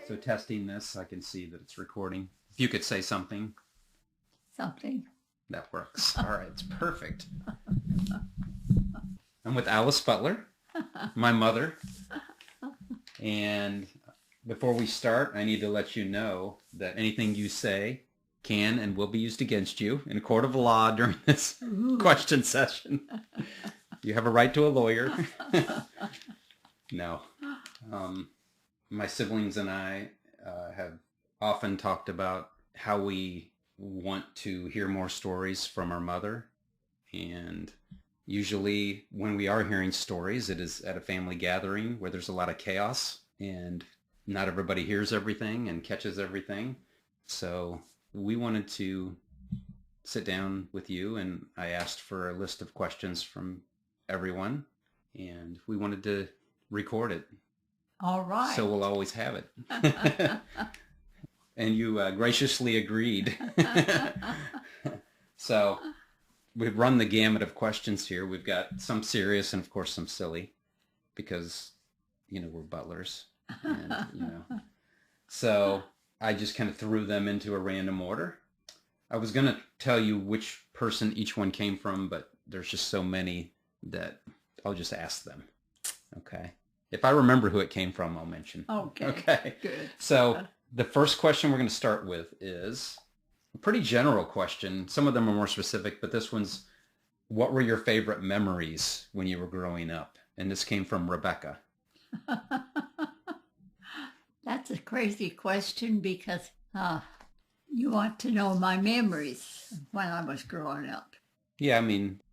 So testing this, I can see that it's recording. If you could say something, Something. that works. All right, it's perfect. I'm with Alice Butler, my mother. And before we start, I need to let you know that anything you say can and will be used against you in a court of law during this question session. You have a right to a lawyer. No. My siblings and I have often talked about how we want to hear more stories from our mother. And usually when we are hearing stories, it is at a family gathering where there's a lot of chaos and not everybody hears everything and catches everything. So we wanted to sit down with you, and I asked for a list of questions from everyone, and we wanted to record it. All right. So we'll always have it. And you graciously agreed. So we've run the gamut of questions here. We've got some serious and, of course, some silly because, we're butlers. And, So I just kind of threw them into a random order. I was going to tell you which person each one came from, but there's just so many that I'll just ask them. Okay. If I remember who it came from, I'll mention. Okay. Good. So the first question we're going to start with is a pretty general question. Some of them are more specific, but this one's, what were your favorite memories when you were growing up? And this came from Rebecca. That's a crazy question because you want to know my memories when I was growing up. Yeah,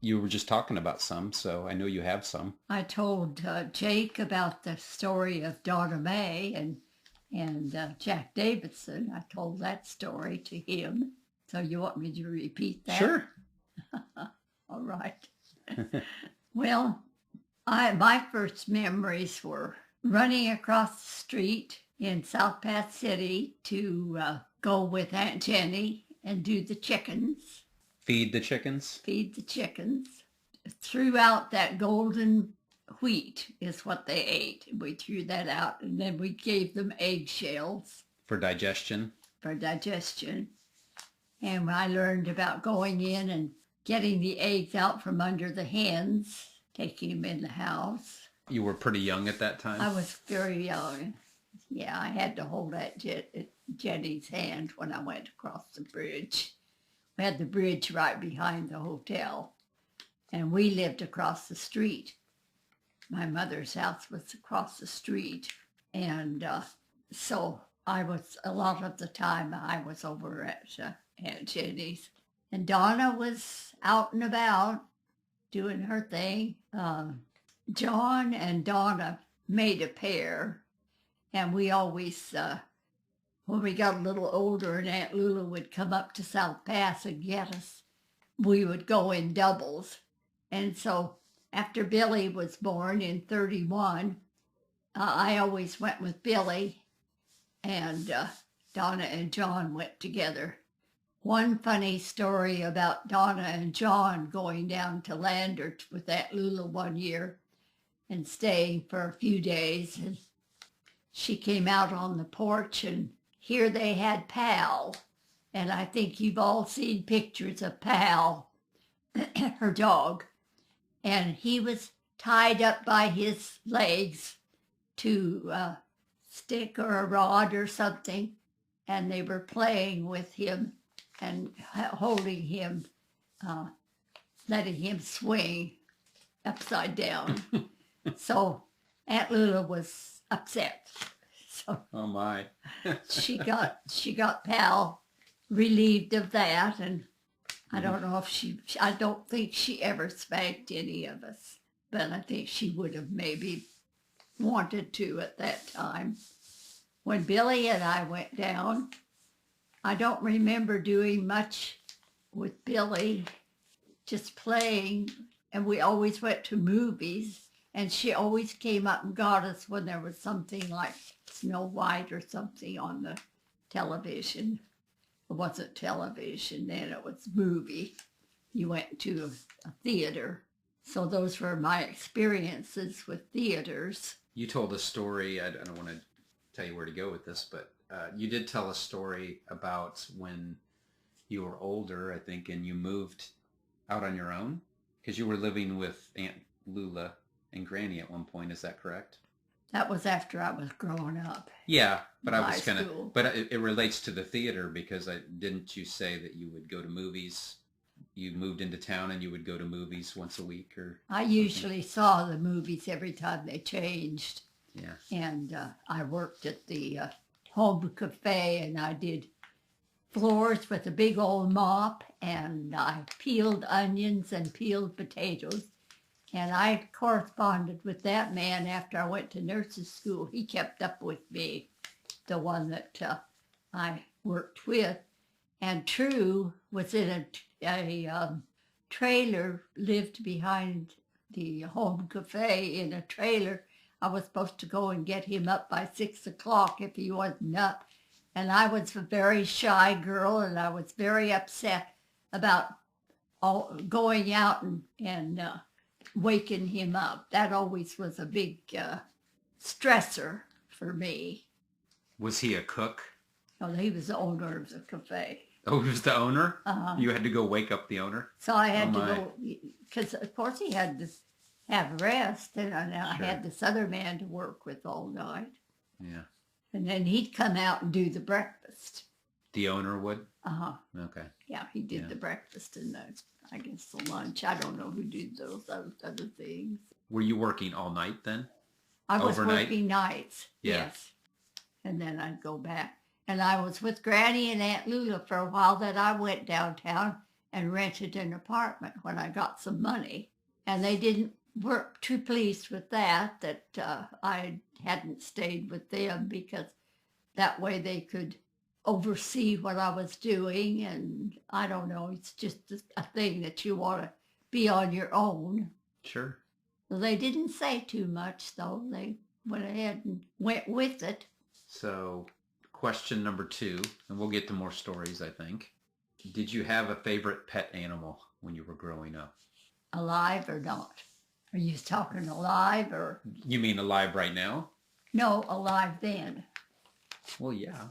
you were just talking about some, so I know you have some. I told Jake about the story of Donna Mae and Jack Davidson. I told that story to him. So you want me to repeat that? Sure. All right. Well, my first memories were running across the street in South Path City to go with Aunt Jenny and do the chickens. Feed the chickens? Feed the chickens. Threw out that golden wheat is what they ate. We threw that out, and then we gave them eggshells. For digestion? For digestion. And I learned about going in and getting the eggs out from under the hens, taking them in the house. You were pretty young at that time? I was very young. Yeah, I had to hold that Jenny's hand when I went across the bridge. We had the bridge right behind the hotel, and we lived across the street. My mother's house was across the street, and so a lot of the time I was over at Aunt Jenny's. And Donna was out and about doing her thing. John and Donna made a pair, and we always... when we got a little older and Aunt Lula would come up to South Pass and get us, we would go in doubles. And so after Billy was born in 1931, I always went with Billy, and Donna and John went together. One funny story about Donna and John going down to Lander with Aunt Lula one year and staying for a few days. And she came out on the porch, and here they had Pal, and I think you've all seen pictures of Pal, her dog, and he was tied up by his legs to a stick or a rod or something, and they were playing with him and holding him, letting him swing upside down. So Aunt Lula was upset. So oh my. she got Pal relieved of that, and I don't know if I don't think she ever spanked any of us, but I think she would have maybe wanted to at that time. When Billy and I went down, I don't remember doing much with Billy, just playing, and we always went to movies, and she always came up and got us when there was something like Snow White or something on the television. It wasn't television then, it was movie. You went to a theater. So those were my experiences with theaters. You told a story, I don't want to tell you where to go with this, but you did tell a story about when you were older, I think, and you moved out on your own because you were living with Aunt Lula and Granny at one point. Is that correct? That was after I was growing up Yeah, but in I high was kind of, school. but it relates to the theater because didn't you say that you would go to movies? You moved into town and you would go to movies once a week or I something? usually saw the movies every time they changed. Yeah. And I worked at the home cafe, and I did floors with a big old mop, and I peeled onions and peeled potatoes. And I corresponded with that man after I went to nurse's school. He kept up with me, the one that I worked with. And True was in a trailer, lived behind the home cafe in a trailer. I was supposed to go and get him up by 6 o'clock if he wasn't up. And I was a very shy girl, and I was very upset about going out and waking him up. That always was a big stressor for me. Was he a cook? Oh, he was the owner of the cafe. Oh, he was the owner? Uh-huh. You had to go wake up the owner? So I had Oh, to my. go, because of course he had to have rest, and I Sure. had this other man to work with all night. Yeah. And then he'd come out and do the breakfast. The owner would? Uh-huh. Okay. Yeah, he did Yeah. the breakfast and I guess the lunch. I don't know who did those other things. Were you working all night then? I was Overnight? working nights, Yeah. yes. And then I'd go back. And I was with Granny and Aunt Lula for a while. Then I went downtown and rented an apartment when I got some money. And they weren't too pleased with that I hadn't stayed with them, because that way they could oversee what I was doing. And I don't know, it's just a thing that you want to be on your own. Sure. So they didn't say too much, though. They went ahead and went with it. So, question number 2, and we'll get to more stories, I think. Did you have a favorite pet animal when you were growing up? Alive or not? Are you talking alive or? You mean alive right now? No, alive then. Well, yeah.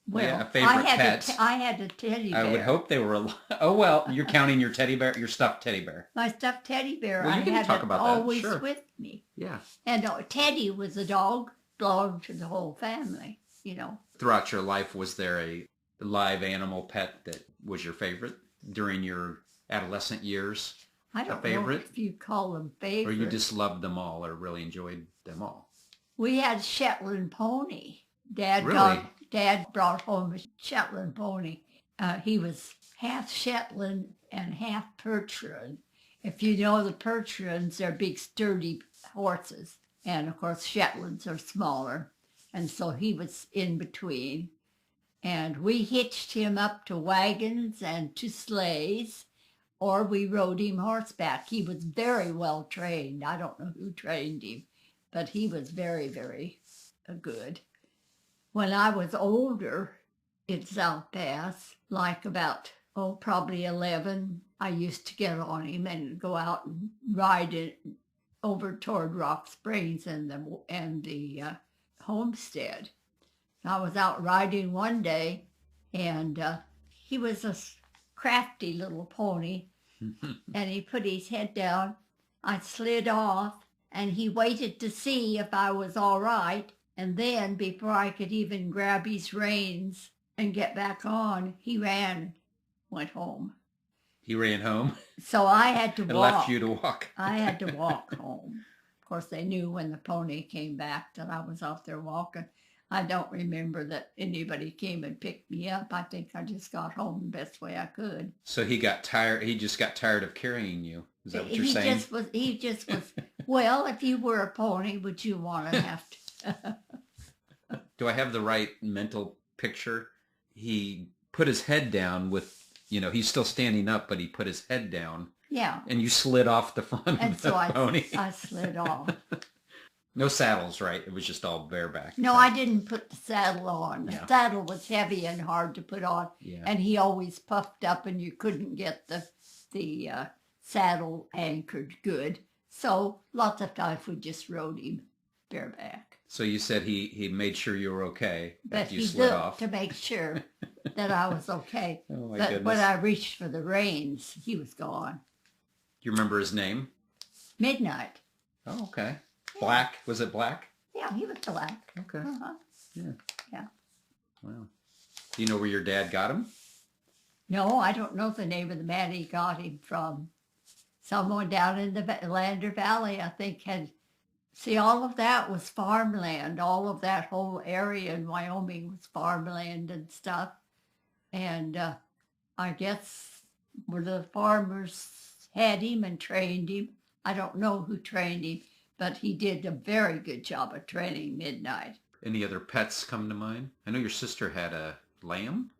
Well, Yeah, favorite pets. I had a teddy bear. I would hope they were alive. Oh, well, you're counting your teddy bear, your stuffed teddy bear. My stuffed teddy bear, Well, you I can had talk it about that, always sure. with me. Yeah. And Teddy was a dog, belonged to the whole family, you know. Throughout your life, was there a live animal pet that was your favorite during your adolescent years? I don't know favorite? if you call them favorite. Or you just loved them all or really enjoyed them all? We had a Shetland pony. Really? Dad brought home a Shetland pony. He was half Shetland and half Percheron. If you know the Percherons, they're big, sturdy horses. And, of course, Shetlands are smaller. And so he was in between. And we hitched him up to wagons and to sleighs, or we rode him horseback. He was very well trained. I don't know who trained him, but he was very, very good. When I was older in South Pass, like about, probably 11, I used to get on him and go out and ride it over toward Rock Springs and the homestead. I was out riding one day, and he was a crafty little pony, and he put his head down. I slid off, and he waited to see if I was all right. And then, before I could even grab his reins and get back on, he ran, went home. He ran home So I had to and walk. left you to walk. I had to walk home. Of course, they knew when the pony came back that I was out there walking. I don't remember that anybody came and picked me up. I think I just got home the best way I could. So he got tired. He just got tired of carrying you. Is that what you're saying? He just was, well, if you were a pony, would you want to have to? Do I have the right mental picture? He put his head down with, he's still standing up, but he put his head down. Yeah. And you slid off the front And of the so pony. I slid off. No saddles, right? It was just all bareback. No, I didn't put the saddle on. The Yeah. saddle was heavy and hard to put on. Yeah. And he always puffed up, and you couldn't get the saddle anchored good. So lots of times we just rode him bareback. So you said he made sure you were okay But after you he slid looked off. to make sure that I was okay. Oh my But when goodness. I reached for the reins, he was gone. You remember his name? Midnight. Oh, okay. Yeah. Black? Was it Black? Yeah, he was black. Okay. Uh-huh. Yeah. Yeah. Wow. Do you know where your dad got him? No, I don't know the name of the man he got him from. Someone down in the Lander Valley, I think, had... See, all of that was farmland. All of that whole area in Wyoming was farmland and stuff. And I guess where the farmers had him and trained him. I don't know who trained him, but he did a very good job of training Midnight. Any other pets come to mind? I know your sister had a lamb.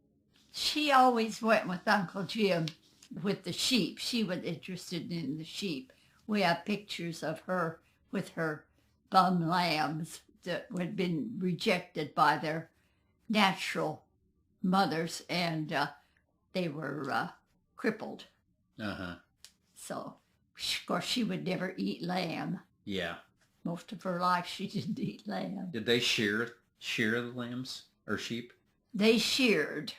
She always went with Uncle Jim with the sheep. She was interested in the sheep. We have pictures of her with her bum lambs that had been rejected by their natural mothers, and they were crippled. Uh-huh. So, of course, she would never eat lamb. Yeah. Most of her life, she didn't eat lamb. Did they shear the lambs or sheep? They sheared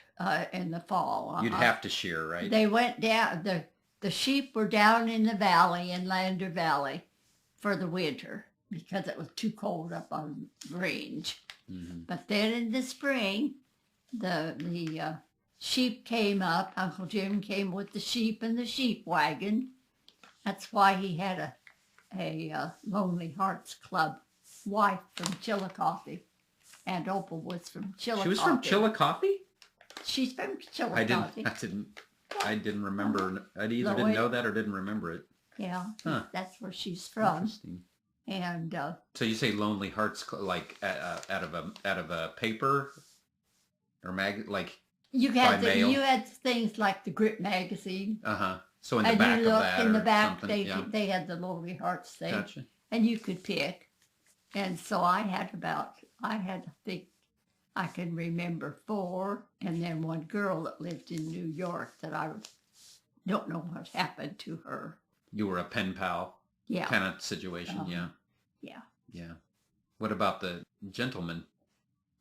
in the fall. You'd have to shear, right? They went down, the sheep were down in the valley, in Lander Valley, for the winter because it was too cold up on the range. Mm-hmm. But then in the spring, the sheep came up. Uncle Jim came with the sheep and the sheep wagon. That's why he had a Lonely Hearts Club wife from Chillicothe. Aunt Opal was from Chillicothe. She was from Chillicothe? She's from Chillicothe. I didn't remember. I either didn't know that or didn't remember it. Yeah, Huh. that's where she's from. Interesting. And so you say Lonely Hearts, like out of a paper or like you by mail? You had things like the Grit magazine. Uh-huh. So in the and back you of look that in the or back, something. they had the Lonely Hearts thing, Gotcha. and you could pick. And so I think I can remember 4, and then one girl that lived in New York that I don't know what happened to her. You were a pen pal Yeah. kind of situation, yeah. Yeah. Yeah. What about the gentlemen?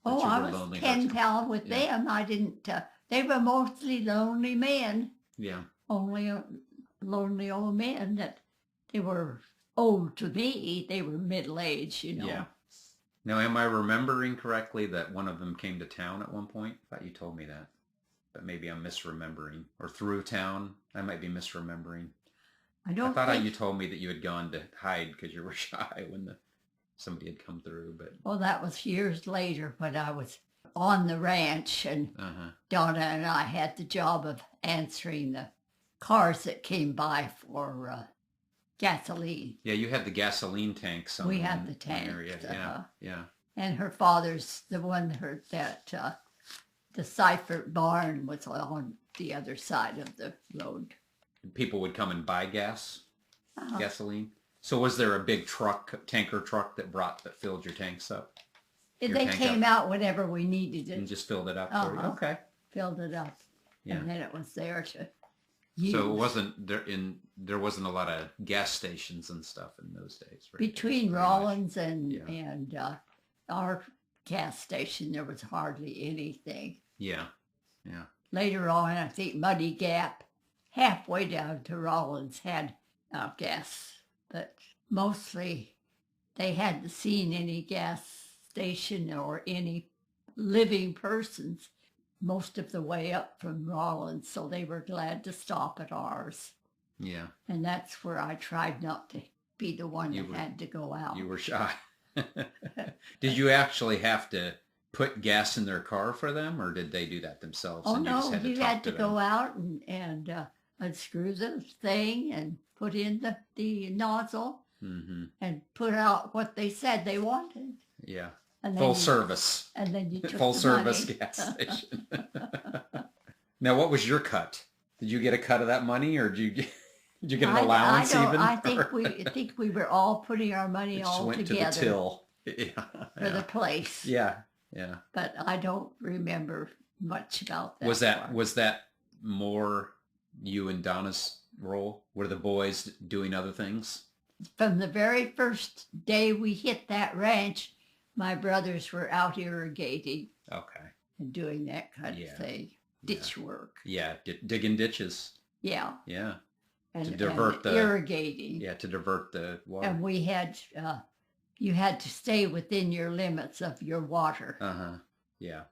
Oh, you I were was Lonely pen Hearts pal with Yeah. them. I didn't, they were mostly lonely men. Yeah. Only lonely old men that they were old to me. They were middle-aged, you know. Yeah. Now, am I remembering correctly that one of them came to town at one point? I thought you told me that. But maybe I'm misremembering. Or through town. I might be misremembering. I don't I thought think... you told me that you had gone to hide because you were shy when somebody had come through. But Well, that was years later when I was on the ranch, and uh-huh. Donna and I had the job of answering the cars that came by for gasoline. Yeah, you had the gasoline tanks. We had the one tanks. area. Yeah, yeah. And her father's, the one that the Seifert barn was on the other side of the road. People would come and buy Uh-huh. gasoline. So was there a big tanker truck that filled your tanks up? Your They tank came up out whenever we needed it. and just filled it up for you? Uh-huh. Okay. Filled it up. Yeah. And then it was there to use. So it wasn't there wasn't a lot of gas stations and stuff in those days, right? Between Pretty Rollins much. and Yeah. our gas station, there was hardly anything. Yeah. Yeah. Later on, I think Muddy Gap, halfway down to Rollins, had gas, but mostly they hadn't seen any gas station or any living persons most of the way up from Rollins, so they were glad to stop at ours. Yeah. And that's where I tried not to be the one You that were- had to go out. You were shy. Did you actually have to put gas in their car for them, or did they do that themselves? Oh and you just no, had to you talk had to them? go out and unscrew the thing and put in the nozzle Mm-hmm. and put out what they said they wanted. Yeah. And Full you, service. And then you took Full the service money. gas station. Now, what was your cut? Did you get a cut of that money, or did you get an allowance even? I think we were all putting our money It just all went together to the till. Yeah. for the place. Yeah. Yeah. But I don't remember much about that. Was that more you and Donna's role? Were the boys doing other things? From the very first day we hit that ranch, My brothers were out irrigating Okay. and doing that kind Yeah. of thing, Yeah. ditch work. Yeah. Digging ditches. Yeah, Yeah. and, To divert and the irrigating. yeah to divert the water. And we had, you had to stay within your limits of your water. Uh-huh. Yeah.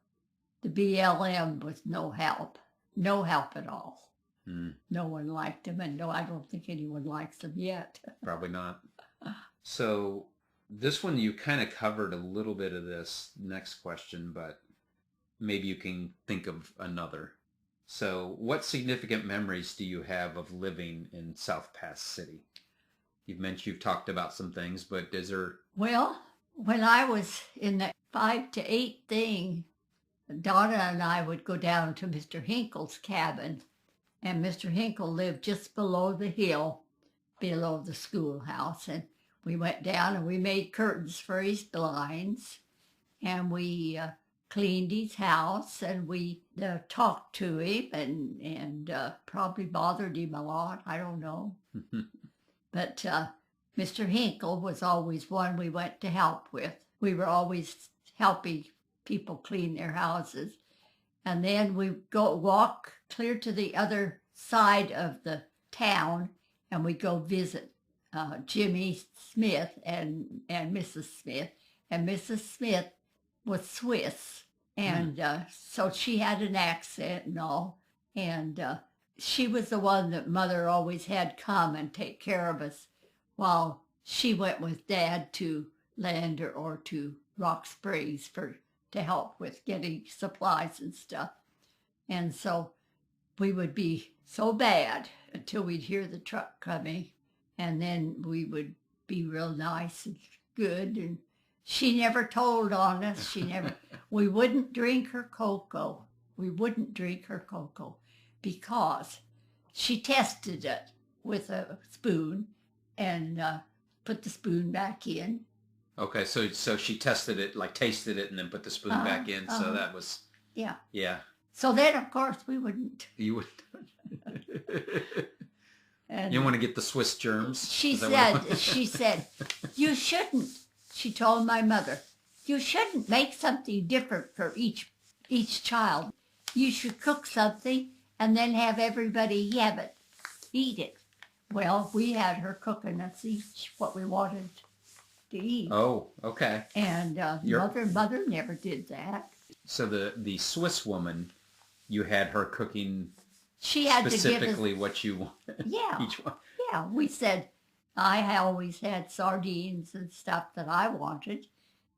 The BLM was no help at all. Mm, No one liked them, and no, I don't think anyone likes them yet. probably not. So this one you kind of covered a little bit of this next question, but maybe you can think of another. So what significant memories do you have of living in South Pass City? You've talked about some things, but is there... Well, when I was in the 5 to 8 thing, Donna and I would go down to Mr. Hinkle's cabin, and Mr. Hinkle lived just below the hill, below the schoolhouse, and we went down and we made curtains for his blinds, and we cleaned his house, and we talked to him and probably bothered him a lot. I don't know. But Mr. Hinkle was always one we went to help with. We were always helping people clean their houses. And then we go walk clear to the other side of the town, and we go visit Jimmy Smith and Mrs. Smith. And Mrs. Smith was Swiss, and so she had an accent and all. And she was the one that Mother always had come and take care of us while she went with Dad to Lander or to Rock Springs to help with getting supplies and stuff. And so we would be so bad until we'd hear the truck coming, and then we would be real nice and good. And she never told on us. We wouldn't drink her cocoa. We wouldn't drink her cocoa because she tested it with a spoon and put the spoon back in. Okay, so she tested it, like tasted it, and then put the spoon back in. So that was... Yeah. Yeah. So then, of course, we wouldn't. You would... And you want to get the Swiss germs? she said, you shouldn't. She told my mother, you shouldn't make something different for each child. You should cook something and then have everybody eat it. Well, we had her cooking us each what we wanted to eat. Oh, okay. And mother never did that. So the Swiss woman, you had her cooking She had specifically to give us, what you wanted. Yeah. Each one. Yeah, we said, I always had sardines and stuff that I wanted,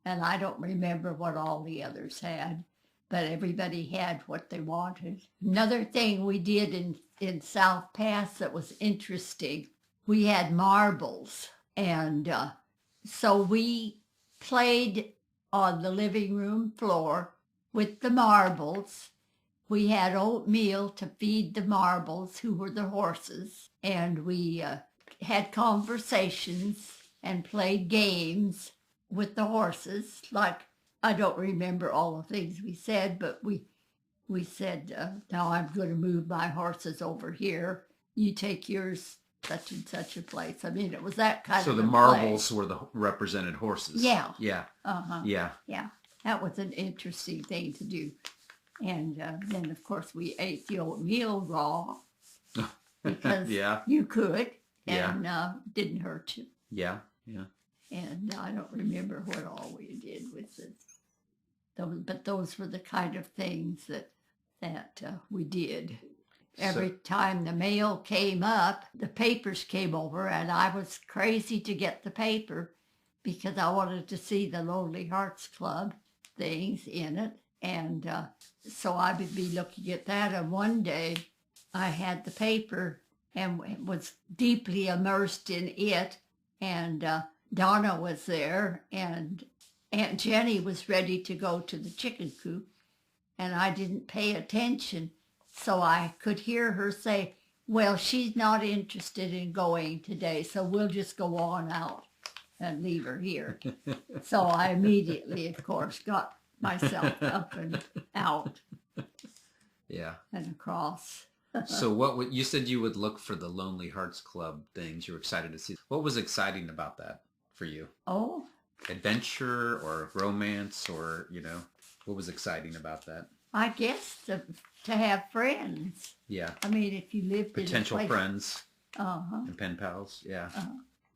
and I don't remember what all the others had, but everybody had what they wanted. Another thing we did in South Pass that was interesting, we had marbles, and so we played on the living room floor with the marbles. We had oatmeal to feed the marbles, who were the horses, and we had conversations and played games with the horses. Like, I don't remember all the things we said, but we said, now I'm going to move my horses over here. You take yours such and such a place. I mean, it was that kind of So the a marbles play. were the represented horses. Yeah. Yeah. Uh-huh. Yeah. Yeah. That was an interesting thing to do. And then, of course, we ate the oatmeal raw because Yeah. you could, Yeah. and didn't hurt you. Yeah. Yeah. And I don't remember what all we did with it. But those were the kind of things that we did. Every time the mail came up, the papers came over, and I was crazy to get the paper because I wanted to see the Lonely Hearts Club things in it. And so I would be looking at that, and one day I had the paper and was deeply immersed in it, and Donna was there, and Aunt Jenny was ready to go to the chicken coop, and I didn't pay attention, so I could hear her say, well, she's not interested in going today, so we'll just go on out and leave her here. So I immediately, of course, got myself up and out. Yeah. And across. So what you said you would look for the Lonely Hearts Club things. You were excited to see. What was exciting about that for you? Oh, adventure or romance or, what was exciting about that? I guess to have friends. Yeah. I mean, if you lived in a Potential place, friends uh-huh, and pen pals. Yeah.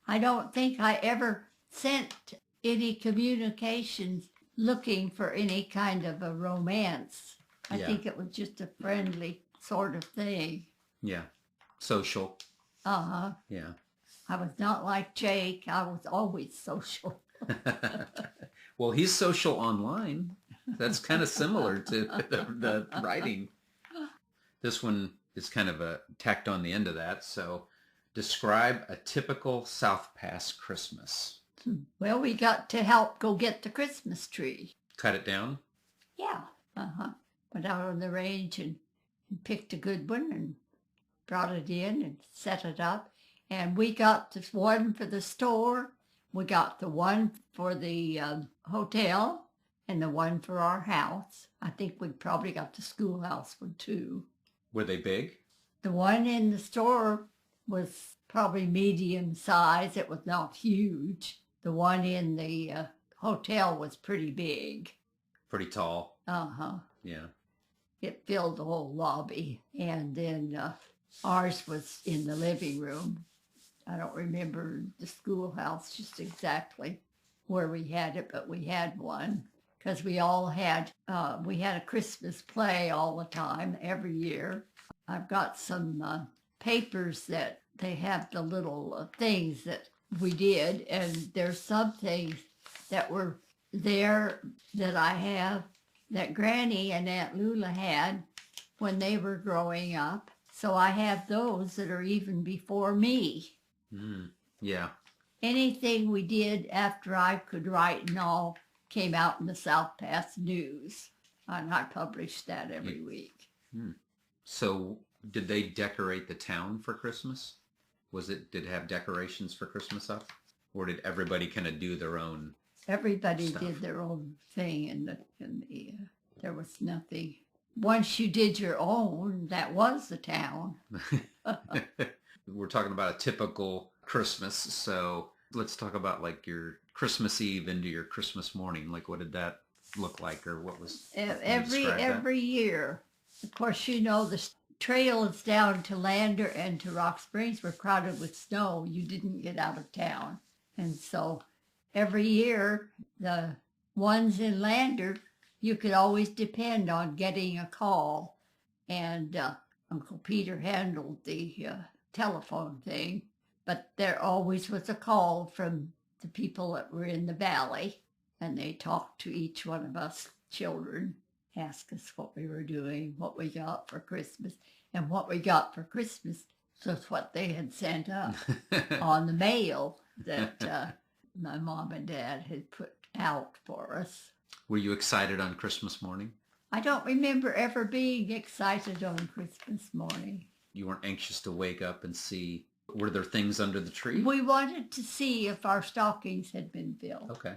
I don't think I ever sent any communications looking for any kind of a romance. I Yeah. think it was just a friendly sort of thing. Yeah. Social. Uh-huh. Yeah. I was not like Jake. I was always social. Well, he's social online. That's kind of similar to the writing. This one is kind of a tacked on the end of that. So describe a typical South Pass Christmas. Well, we got to help go get the Christmas tree. Cut it down. Yeah. Uh-huh. Went out on the range and picked a good one and brought it in and set it up. And we got the one for the store. We got the one for the hotel and the one for our house. I think we probably got the schoolhouse one too. Were they big? The one in the store was probably medium size. It was not huge. The one in the hotel was pretty big. Pretty tall. Uh-huh. Yeah. It filled the whole lobby. And then ours was in the living room. I don't remember the schoolhouse just exactly where we had it, but we had one because we all had, we had a Christmas play all the time, every year. I've got some papers that they have the little things that we did, and there's some things that were there that I have that Granny and Aunt Lula had when they were growing up. So I have those that are even before me. Yeah. Anything we did after I could write and all came out in the South Pass News, and I published that every week. So did they decorate the town for Christmas? Did it have decorations for Christmas up? Or did everybody kind of do their own Everybody stuff? did their own thing, and there was nothing. Once you did your own, that was the town. We're talking about a typical Christmas, so let's talk about like your Christmas Eve into your Christmas morning. Like, what did that look like, or what was Every year. Of course, you know, the trails down to Lander and to Rock Springs were crowded with snow. You didn't get out of town. And so every year, the ones in Lander, you could always depend on getting a call. And Uncle Peter handled the telephone thing. But there always was a call from the people that were in the valley. And they talked to each one of us children, asked us what we were doing, what we got for Christmas. And what we got for Christmas was what they had sent up on the mail that my mom and dad had put out for us. Were you excited on Christmas morning? I don't remember ever being excited on Christmas morning. You weren't anxious to wake up and see, were there things under the tree? We wanted to see if our stockings had been filled. Okay.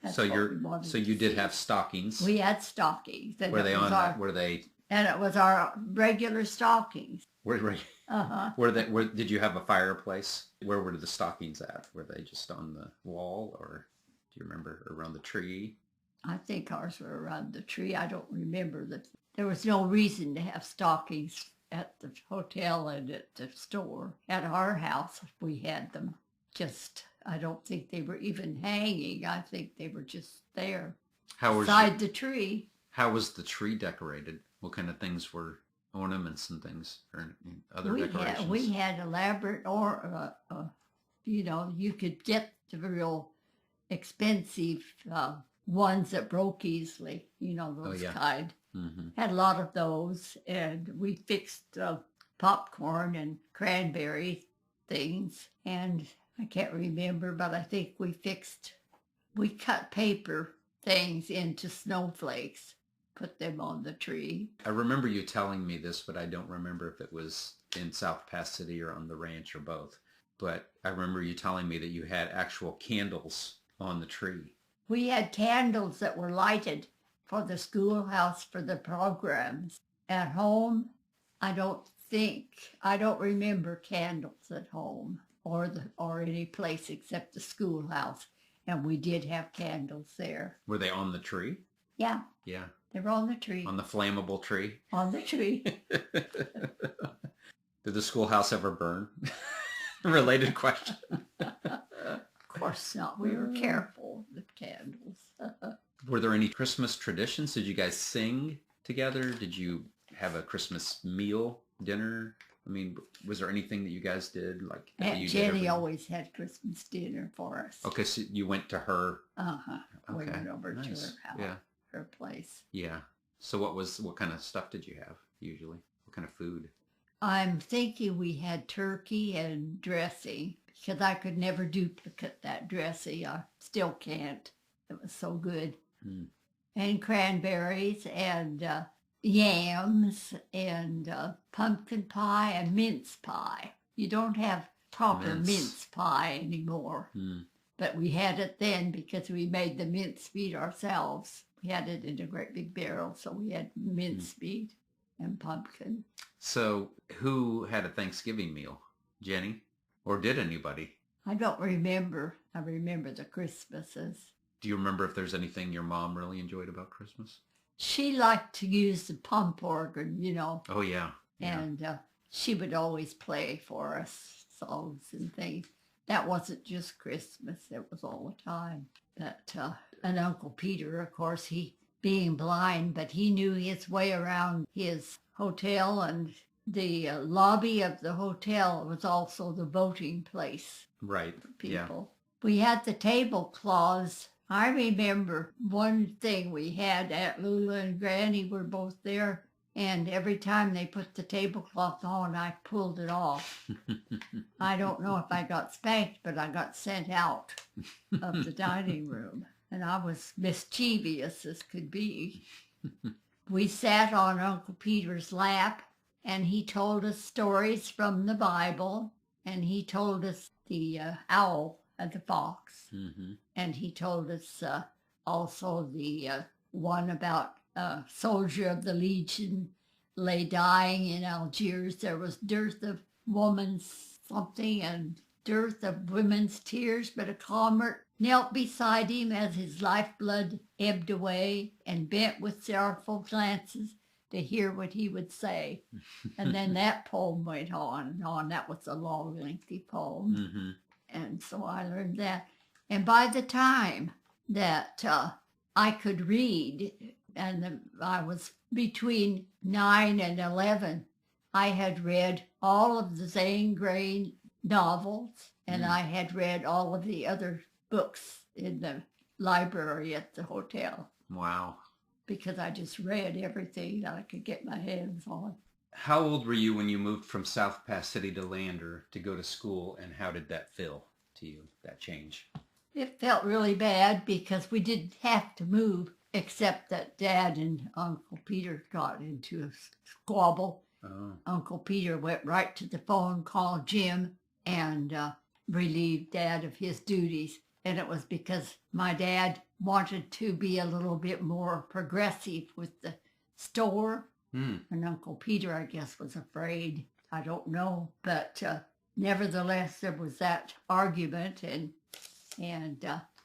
That's So did you did have stockings. We had stockings. And Were they on that? Were they? And it was our regular stockings. Did you have a fireplace? Where were the stockings at? Were they just on the wall, or do you remember, around the tree? I think ours were around the tree. I don't remember that. There was no reason to have stockings at the hotel and at the store. At our house, we had them. I don't think they were even hanging. I think they were just there beside the tree. How was the tree decorated? What kind of things were ornaments and things, or other decorations? We had elaborate, you could get the real expensive ones that broke easily, those kind. Mm-hmm. Had a lot of those, and we fixed popcorn and cranberry things, and I can't remember, but I think we cut paper things into snowflakes, put them on the tree. I remember you telling me this, but I don't remember if it was in South Pass City or on the ranch or both. But I remember you telling me that you had actual candles on the tree. We had candles that were lighted for the schoolhouse for the programs. At home, I don't remember candles at home or any place except the schoolhouse. And we did have candles there. Were they on the tree? Yeah, Yeah. they were on the tree. On the flammable tree? On the tree. Did the schoolhouse ever burn? Related question. Of course not. We were careful with the candles. Were there any Christmas traditions? Did you guys sing together? Did you have a Christmas meal, dinner? I mean, was there anything that you guys did? Like that Aunt you did Jenny always had Christmas dinner for us. Okay, so you went to her. Uh-huh. We Okay, went over to nice. her house, Yeah. her place. Yeah. So what kind of stuff did you have usually? What kind of food? I'm thinking we had turkey and dressing because I could never duplicate that dressing. I still can't. It was so good. Mm. And cranberries and yams and pumpkin pie and mince pie. You don't have proper mince pie anymore. Mm. But we had it then because we made the mince meat ourselves. We had it in a great big barrel, so we had mince meat and pumpkin. So who had a Thanksgiving meal? Jenny? Or did anybody? I don't remember. I remember the Christmases. Do you remember if there's anything your mom really enjoyed about Christmas? She liked to use the pump organ, you know. Oh, yeah. And she would always play for us songs and things. That wasn't just Christmas. It was all the time. But, and Uncle Peter, of course, he being blind, but he knew his way around his hotel, and the lobby of the hotel was also the voting place Right. for people. We had the tablecloths. I remember one thing we had, Aunt Lula and Granny were both there, and every time they put the tablecloth on, I pulled it off. I don't know if I got spanked, but I got sent out of the dining room, and I was mischievous as could be. We sat on Uncle Peter's lap, and he told us stories from the Bible, and he told us the owl and the fox, and he told us also the one about a soldier of the Legion lay dying in Algiers. There was dearth of woman's something and dearth of women's tears, but a comrade knelt beside him as his lifeblood ebbed away and bent with sorrowful glances to hear what he would say. And then that poem went on and on. That was a long, lengthy poem. And so I learned that. And by the time that I could read, and I was between 9 and 11, I had read all of the Zane Grey novels, and I had read all of the other books in the library at the hotel. Wow. Because I just read everything that I could get my hands on. How old were you when you moved from South Pass City to Lander to go to school, and how did that feel to you, that change? It felt really bad because we didn't have to move, except that Dad and Uncle Peter got into a squabble. Oh. Uncle Peter went right to the phone, called Jim, and relieved Dad of his duties. And it was because my dad wanted to be a little bit more progressive with the store. And Uncle Peter, I guess, was afraid. I don't know. But nevertheless, there was that argument, and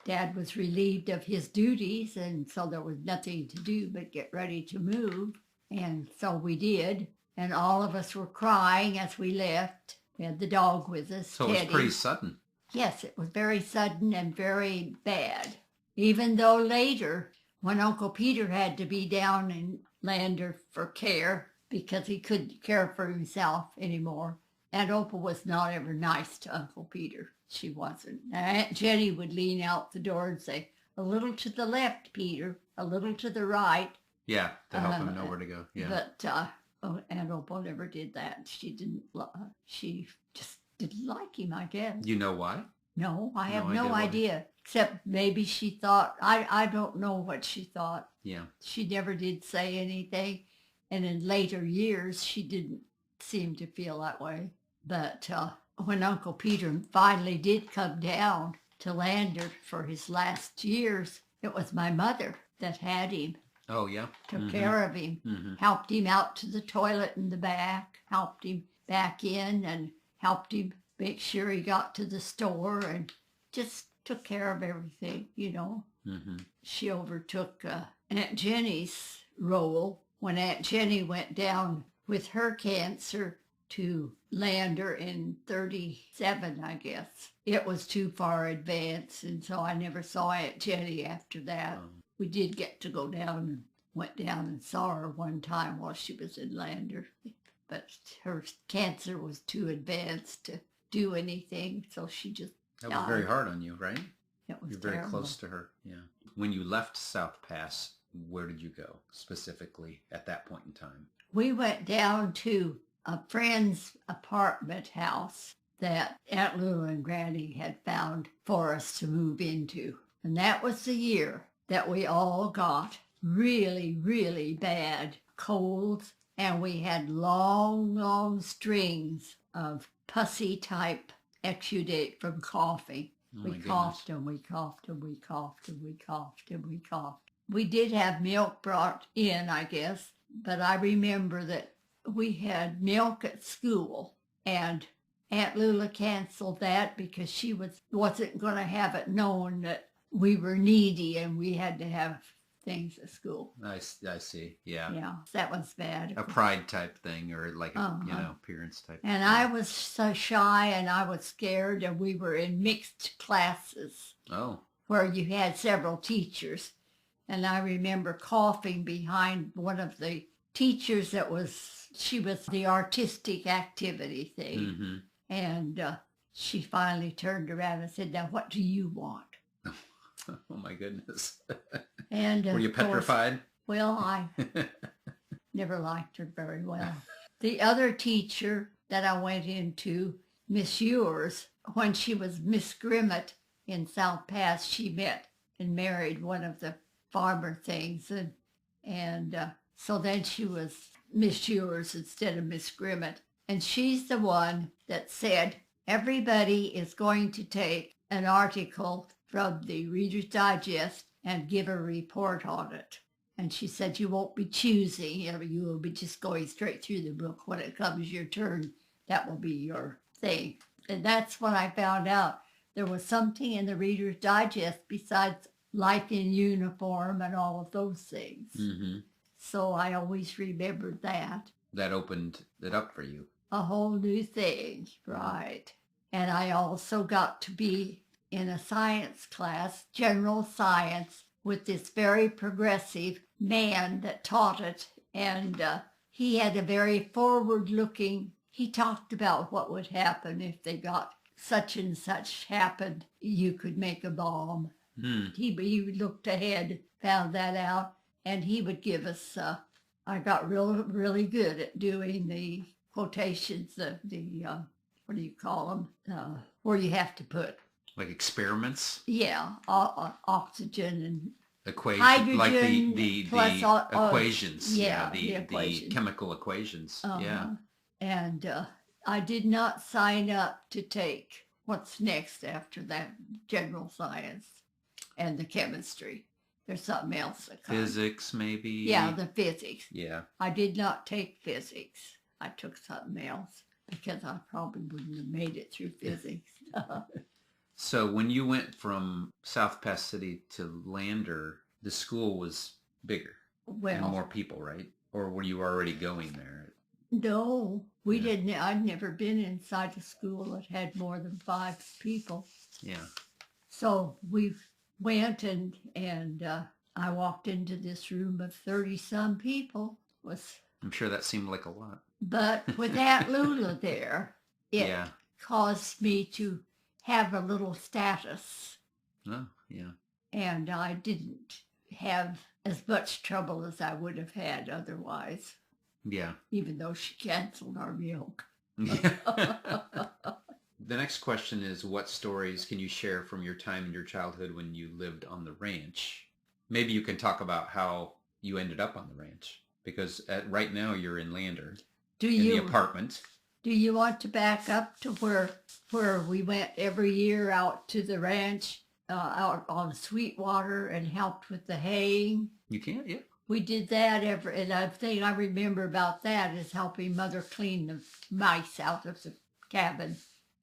Dad was relieved of his duties, and so there was nothing to do but get ready to move. And so we did, and all of us were crying as we left. We had the dog with us, So it was pretty sudden. Yes, it was very sudden and very bad. Even though later, when Uncle Peter had to be down in Lander for care because he couldn't care for himself anymore, Aunt Opal was not ever nice to Uncle Peter. She wasn't. Aunt Jenny would lean out the door and say, "A little to the left, Peter, a little to the right." Yeah, to help him know where to go. Yeah. But Aunt Opal never did that. She didn't. She just didn't like him, I guess. You know why? No, I have No no idea idea. Except maybe she thought, I don't know what she thought. Yeah. She never did say anything. And in later years, she didn't seem to feel that way. But when Uncle Peter finally did come down to Lander for his last years, it was my mother that had him. Oh, yeah? Took care of him, helped him out to the toilet in the back, helped him back in, and helped him make sure he got to the store, and just took care of everything, you know. Mm-hmm. She overtook Aunt Jenny's role when Aunt Jenny went down with her cancer to Lander in 37, I guess. It was too far advanced, and so I never saw Aunt Jenny after that. We did get to go down and went down and saw her one time while she was in Lander. But her cancer was too advanced to do anything, so she just That was very hard on you, right? It was You're very terrible. close to her. Yeah. When you left South Pass, where did you go specifically at that point in time? We went down to a friend's apartment house that Aunt Lulu and Granny had found for us to move into. And that was the year that we all got really, really bad colds, and we had long, long strings of pussy-type exudate from coughing. Oh We my coughed and we coughed and we coughed and we coughed and we coughed. We did have milk brought in, I guess, but I remember that we had milk at school, and Aunt Lula canceled that because she wasn't going to have it known that we were needy and we had to have things at school. I see. Yeah. Yeah, that was bad. A pride type thing, or like a, appearance type. And I was so shy and I was scared, and we were in mixed classes. Oh. Where you had several teachers. And I remember coughing behind one of the teachers she was the artistic activity thing. Mm-hmm. And she finally turned around and said, "Now, what do you want?" Oh my goodness. And were you petrified? Well, I never liked her very well. The other teacher that I went into, Miss Ewers, when she was Miss Grimmett in South Pass, she met and married one of the farmer things. And so then she was Miss Ewers instead of Miss Grimmett. And she's the one that said, everybody is going to take an article from the Reader's Digest and give a report on it. And she said, you won't be choosing, you will be just going straight through the book. When it comes your turn, that will be your thing. And that's when I found out there was something in the Reader's Digest besides life in uniform and all of those things. Mm-hmm. So I always remembered that. That opened it up for you. A whole new thing, right. And I also got to be in a science class, general science, with this very progressive man that taught it. And he had a very forward-looking, he talked about what would happen if they got such and such happened. You could make a bomb. He looked ahead, found that out, and he would give us, I got really good at doing the quotations, the what do you call them, where you have to put. Like experiments? Yeah, oxygen and hydrogen, like the plus equations. The equations. The chemical equations. Yeah. And I did not sign up to take what's next after that, general science and the chemistry. There's something else that comes. Physics, maybe? Yeah, the physics. Yeah. I did not take physics. I took something else because I probably wouldn't have made it through physics. So when you went from South Pass City to Lander, the school was bigger and more people, right? Or were you already going there? No, we didn't. I'd never been inside a school that had more than 5 people. Yeah. So we went and I walked into this room of 30-some people. I'm sure that seemed like a lot. But with Aunt Lula there, it caused me to have a little status. Oh, yeah. And I didn't have as much trouble as I would have had otherwise. Yeah. Even though she canceled our milk. The next question is, what stories can you share from your time in your childhood when you lived on the ranch? Maybe you can talk about how you ended up on the ranch, because right now you're in Lander, in the apartment. Do you want to back up to where we went every year out to the ranch, out on Sweetwater, and helped with the haying? You can, yeah. We did that and the thing I remember about that is helping Mother clean the mice out of the cabin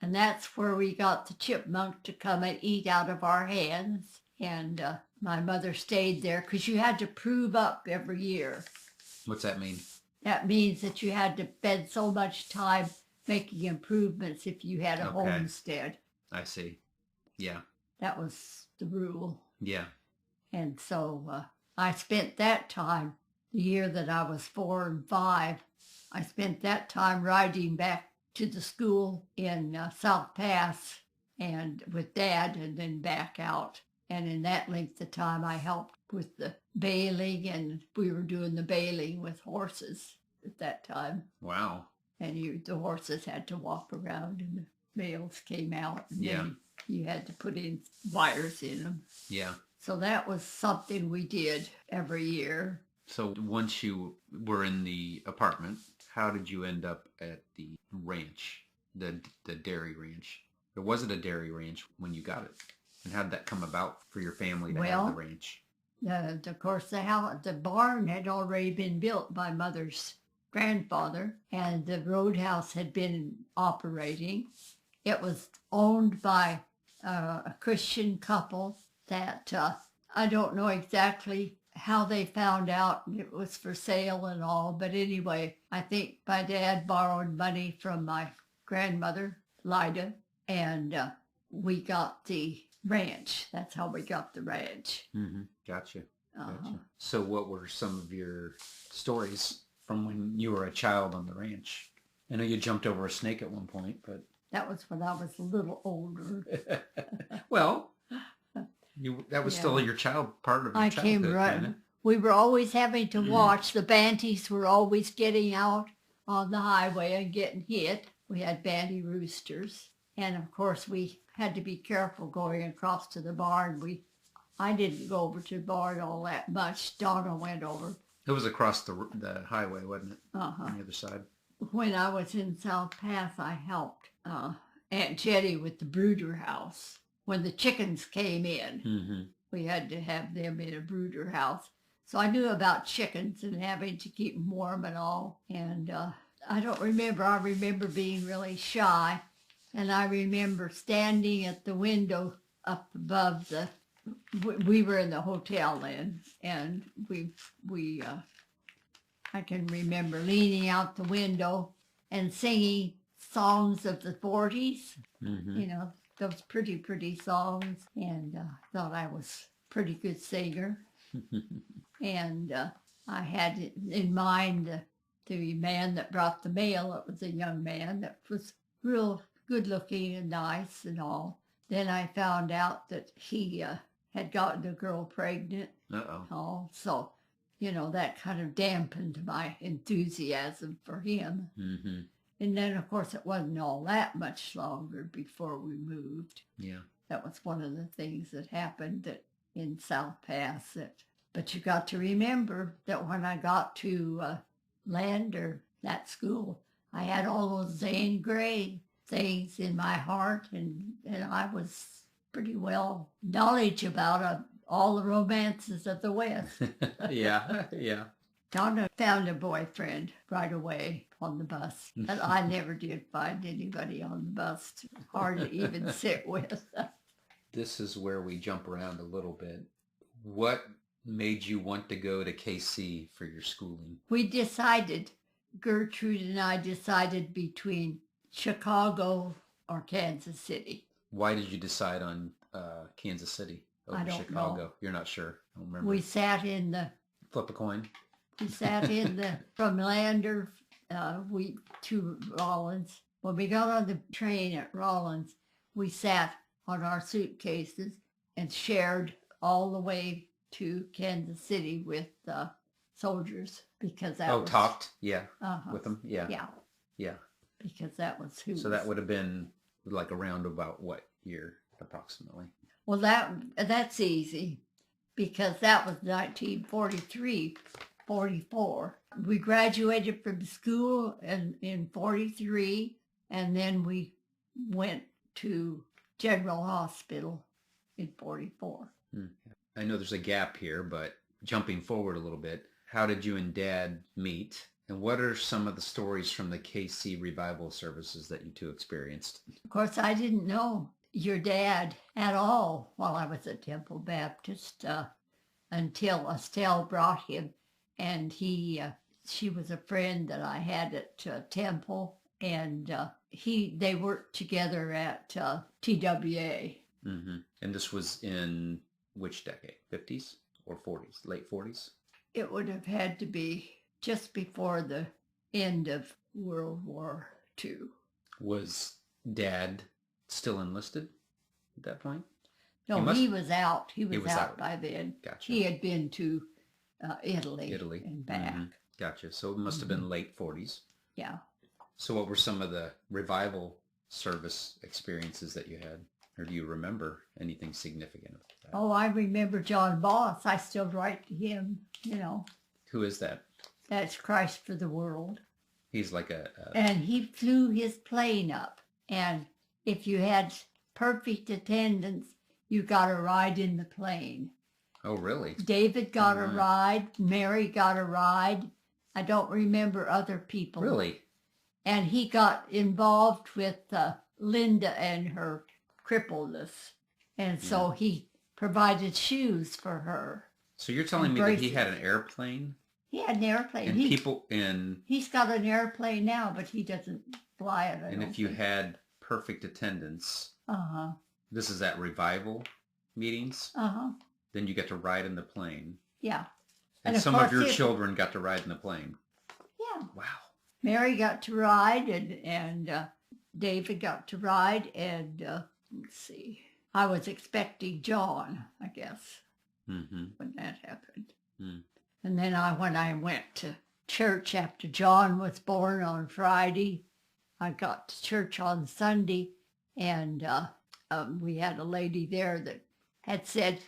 And that's where we got the chipmunk to come and eat out of our hands. And my mother stayed there because you had to prove up every year. What's that mean? That means that you had to spend so much time making improvements if you had a homestead. I see. Yeah. That was the rule. Yeah. And so I spent that time, the year that I was 4 and 5, I spent that time riding back to the school in South Pass and with Dad and then back out. And in that length of time, I helped with the baling, and we were doing the baling with horses at that time. Wow. And the horses had to walk around and the bales came out. And then you had to put in wires in them. Yeah. So that was something we did every year. So once you were in the apartment, how did you end up at the ranch, the dairy ranch? Or was it a dairy ranch when you got it? And how did that come about for your family to have the ranch? Of course, the barn had already been built by Mother's grandfather, and the roadhouse had been operating. It was owned by a Christian couple that I don't know exactly how they found out it was for sale and all, but anyway, I think my dad borrowed money from my grandmother, Lida, and we got the ranch. That's how we got the ranch. Mm-hmm. Gotcha. So what were some of your stories from when you were a child on the ranch? I know you jumped over a snake at one point, but... That was when I was a little older. Well, that was still your part of your childhood. Came right. We were always having to watch. The banties were always getting out on the highway and getting hit. We had banty roosters. And of course, we had to be careful going across to the barn. I didn't go over to the barn all that much. Donna went over. It was across the highway, wasn't it? On the other side. When I was in South Pass, I helped Aunt Jetty with the brooder house. When the chickens came in, we had to have them in a brooder house. So I knew about chickens and having to keep them warm and all. And I don't remember. I remember being really shy. And I remember standing at the window up above we were in the hotel then. And I can remember leaning out the window and singing songs of the 40s. You know, those pretty songs, and thought I was a pretty good singer. And I had in mind the man that brought the mail. It was a young man that was real good looking and nice and all. Then I found out that he had gotten a girl pregnant. Oh, so, you know, that kind of dampened my enthusiasm for him. And then, of course, it wasn't all that much longer before we moved. Yeah. That was one of the things that happened in South Pass. But you got to remember that when I got to Lander, that school, I had all those Zane Grey things in my heart, and I was pretty well knowledge about all the romances of the West. Yeah. Donna found a boyfriend right away on the bus, but I never did find anybody on the bus. Hard to even sit with. This is where we jump around a little bit. What made you want to go to KC for your schooling? Gertrude and I decided between Chicago or Kansas City. Why did you decide on Kansas City over Chicago? Know. You're not sure? I don't remember. We sat in the... Flip a coin. We sat in from Lander to Rollins. When we got on the train at Rollins, we sat on our suitcases and shared all the way to Kansas City with soldiers, because that talked with them, yeah, because that was who. So that would have been like around about what year approximately? Well, that's easy, because that was 1943. 44. We graduated from school in 43, and then we went to General Hospital in 44. I know there's a gap here, but jumping forward a little bit, how did you and Dad meet, And what are some of the stories from the KC revival services that you two experienced? Of course, I didn't know your dad at all while I was at Temple Baptist until Estelle brought him, and she was a friend that I had at Temple, and they worked together at TWA. Mm-hmm. And this was in which decade? 50s or 40s? Late 40s? It would have had to be just before the end of World War II. Was Dad still enlisted at that point? No, he was out. He was out by then. Gotcha. He had been to Italy and back. Mm-hmm. Gotcha. So it must have been late 40s. Yeah. So what were some of the revival service experiences that you had? Or do you remember anything significant about that? Oh, I remember John Boss. I still write to him, you know. Who is that? That's Christ for the World. He's like And he flew his plane up. And if you had perfect attendance, you got a ride in the plane. Oh, really? David got a ride. Mary got a ride. I don't remember other people. Really? And he got involved with Linda and her crippledness. And so he provided shoes for her. So you're telling me that he had an airplane? He had an airplane. And he's got an airplane now, but he doesn't fly it. And if you had perfect attendance, this is at revival meetings, then you get to ride in the plane. Yeah. And some of your children got to ride in the plane. Yeah. Wow. Mary got to ride, and David got to ride, and let's see. I was expecting John, I guess, when that happened. And then when I went to church after John was born on Friday, I got to church on Sunday, and we had a lady there that had said,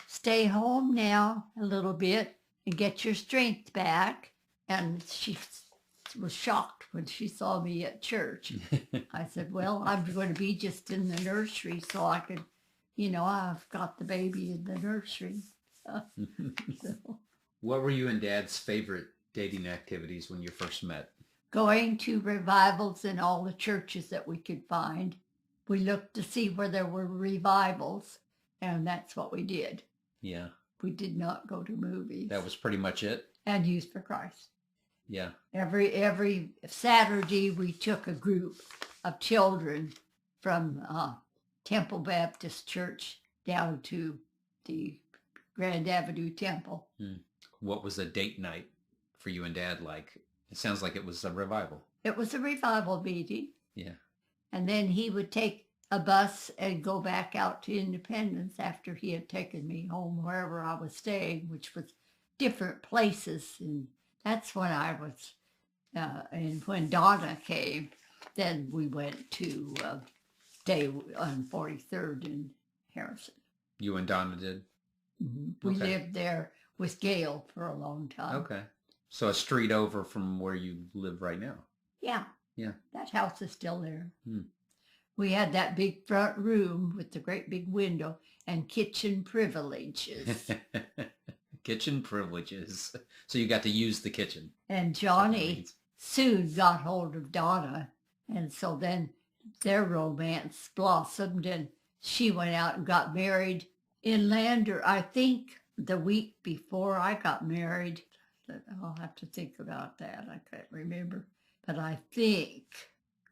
stay home now a little bit and get your strength back. And she was shocked when she saw me at church. I said, well, I'm going to be just in the nursery so I could, I've got the baby in the nursery. So. What were you and Dad's favorite dating activities when you first met? Going to revivals in all the churches that we could find. We looked to see where there were revivals, and that's what we did. Yeah. We did not go to movies. That was pretty much it? And Youth for Christ. Yeah. Every Saturday, we took a group of children from Temple Baptist Church down to the Grand Avenue Temple. What was a date night for you and Dad like? It sounds like it was a revival. It was a revival meeting. Yeah. And then he would take a bus and go back out to Independence after he had taken me home wherever I was staying, which was different places. And that's when I was, and when Donna came, then we went to stay on 43rd in Harrison. You and Donna did? We lived there with Gail for a long time. Okay. So a street over from where you live right now? Yeah. Yeah. That house is still there. We had that big front room with the great big window and kitchen privileges. Kitchen privileges. So you got to use the kitchen. And Johnny soon got hold of Donna. And so then their romance blossomed, and she went out and got married in Lander, I think the week before I got married. I'll have to think about that. I can't remember. But I think,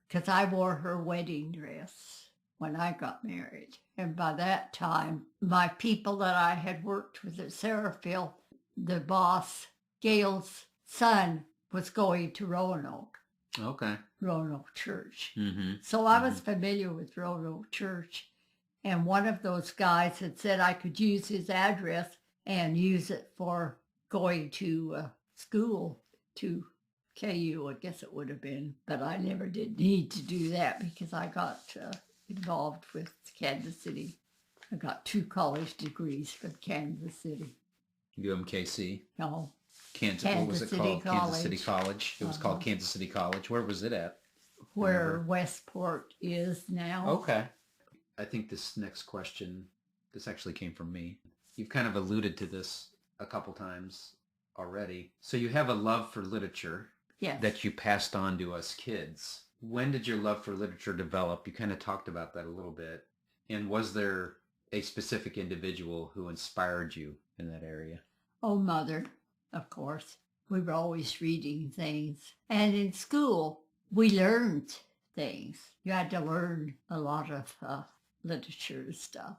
because I wore her wedding dress when I got married. And by that time, my people that I had worked with at Seraphil, the boss, Gail's son, was going to Roanoke. Okay. Roanoke Church. So I was familiar with Roanoke Church. And one of those guys had said I could use his address and use it for going to school to KU, I guess it would have been. But I never did need to do that because I got involved with Kansas City. I got 2 college degrees from Kansas City. UMKC? No. What was it called? Kansas City College. It was called Kansas City College. Where was it at? Where Westport is now. Okay. I think this next question, this actually came from me. You've kind of alluded to this a couple times already. So you have a love for literature. Yes. that you passed on to us kids. When did your love for literature develop? You kind of talked about that a little bit. And was there a specific individual who inspired you in that area? Oh, Mother, of course. We were always reading things. And in school, we learned things. You had to learn a lot of literature stuff.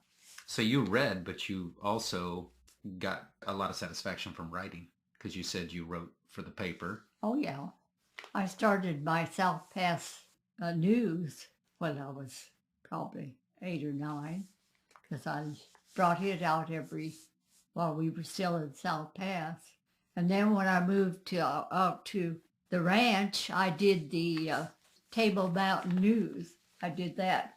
So you read, but you also got a lot of satisfaction from writing because you said you wrote for the paper. Oh, yeah. I started my South Pass news when I was probably 8 or 9 because I brought it out while we were still in South Pass. And then when I moved out to the ranch, I did the Table Mountain News. I did that.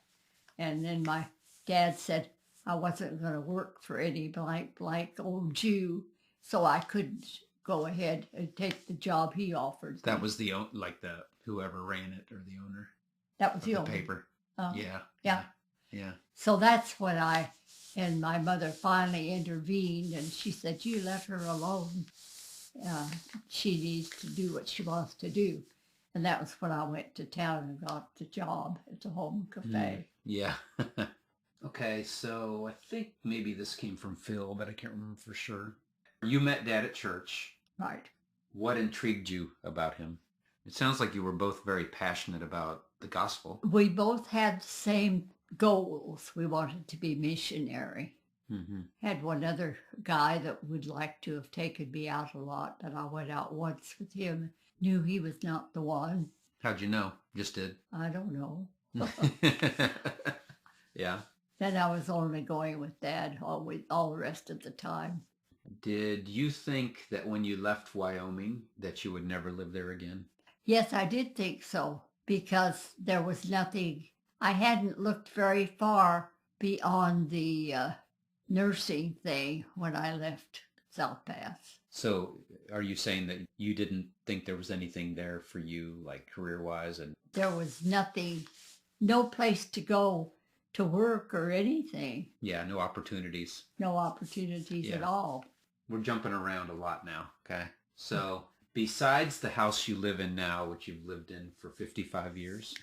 And then my dad said I wasn't going to work for any blank old Jew, so I couldn't go ahead and take the job he offered. That was the whoever ran it or the owner. That was of the owner. paper. Yeah. Yeah. So that's when and my mother finally intervened, and she said, "You let her alone. She needs to do what she wants to do." And that was when I went to town and got the job at the home cafe. Yeah. Okay, so I think maybe this came from Phil, but I can't remember for sure. You met Dad at church. Right. What intrigued you about him? It sounds like you were both very passionate about the gospel. We both had the same goals. We wanted to be missionary. Mm-hmm. Had one other guy that would like to have taken me out a lot, but I went out once with him, knew he was not the one. How'd you know? Just did? I don't know. Yeah. Then I was only going with Dad all the rest of the time. Did you think that when you left Wyoming that you would never live there again? Yes, I did think so, because there was nothing. I hadn't looked very far beyond the nursing thing when I left South Pass. So are you saying that you didn't think there was anything there for you, like career-wise? And there was nothing, no place to go to work or anything. Yeah, no opportunities. No opportunities at all. We're jumping around a lot now, okay? So besides the house you live in now, which you've lived in for 55 years,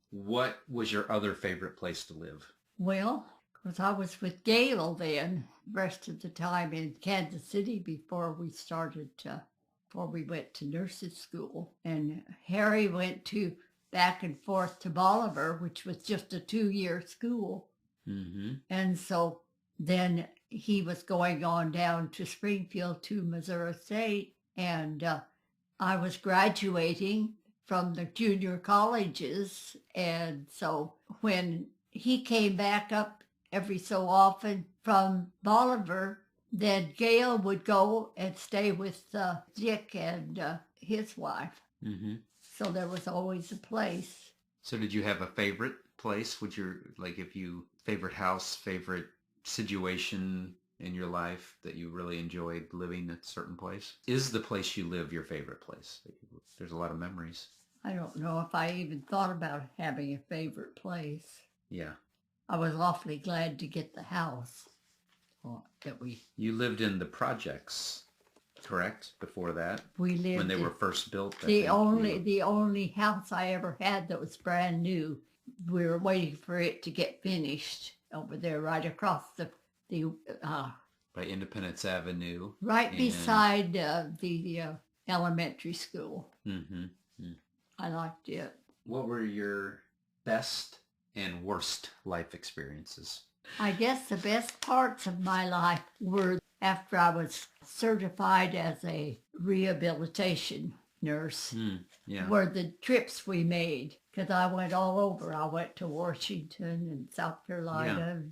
what was your other favorite place to live? Well, because I was with Gail then, the rest of the time in Kansas City before we went to nurses school. And Harry went back and forth to Bolivar, which was just a 2-year school. Mm-hmm. And so then he was going on down to Springfield to Missouri State, and I was graduating from the junior colleges. And so when he came back up every so often from Bolivar, then Gail would go and stay with Dick and his wife. Mm-hmm. So there was always a place. So did you have a favorite place? Favorite house, favorite situation in your life that you really enjoyed living at a certain place? Is the place you live your favorite place? There's a lot of memories. I don't know if I even thought about having a favorite place. Yeah. I was awfully glad to get the house You lived in the projects, correct? Before that? We lived when they were first built. The only house I ever had that was brand new. We were waiting for it to get finished over there, right across by Independence Avenue, right beside the elementary school. Mm-hmm. I liked it. What were your best and worst life experiences? I guess the best parts of my life were after I was certified as a rehabilitation nurse. Were the trips we made, because I went all over. I went to Washington and South Carolina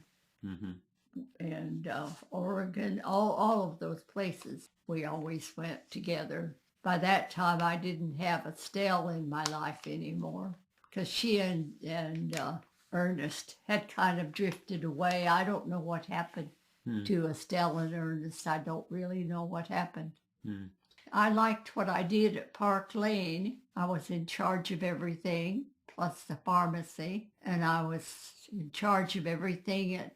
and Oregon, all of those places. We always went together. By that time, I didn't have Estelle in my life anymore, because she and Ernest had kind of drifted away. I don't know what happened to Estelle and Ernest. I don't really know what happened. I liked what I did at Park Lane. I was in charge of everything, plus the pharmacy, and I was in charge of everything at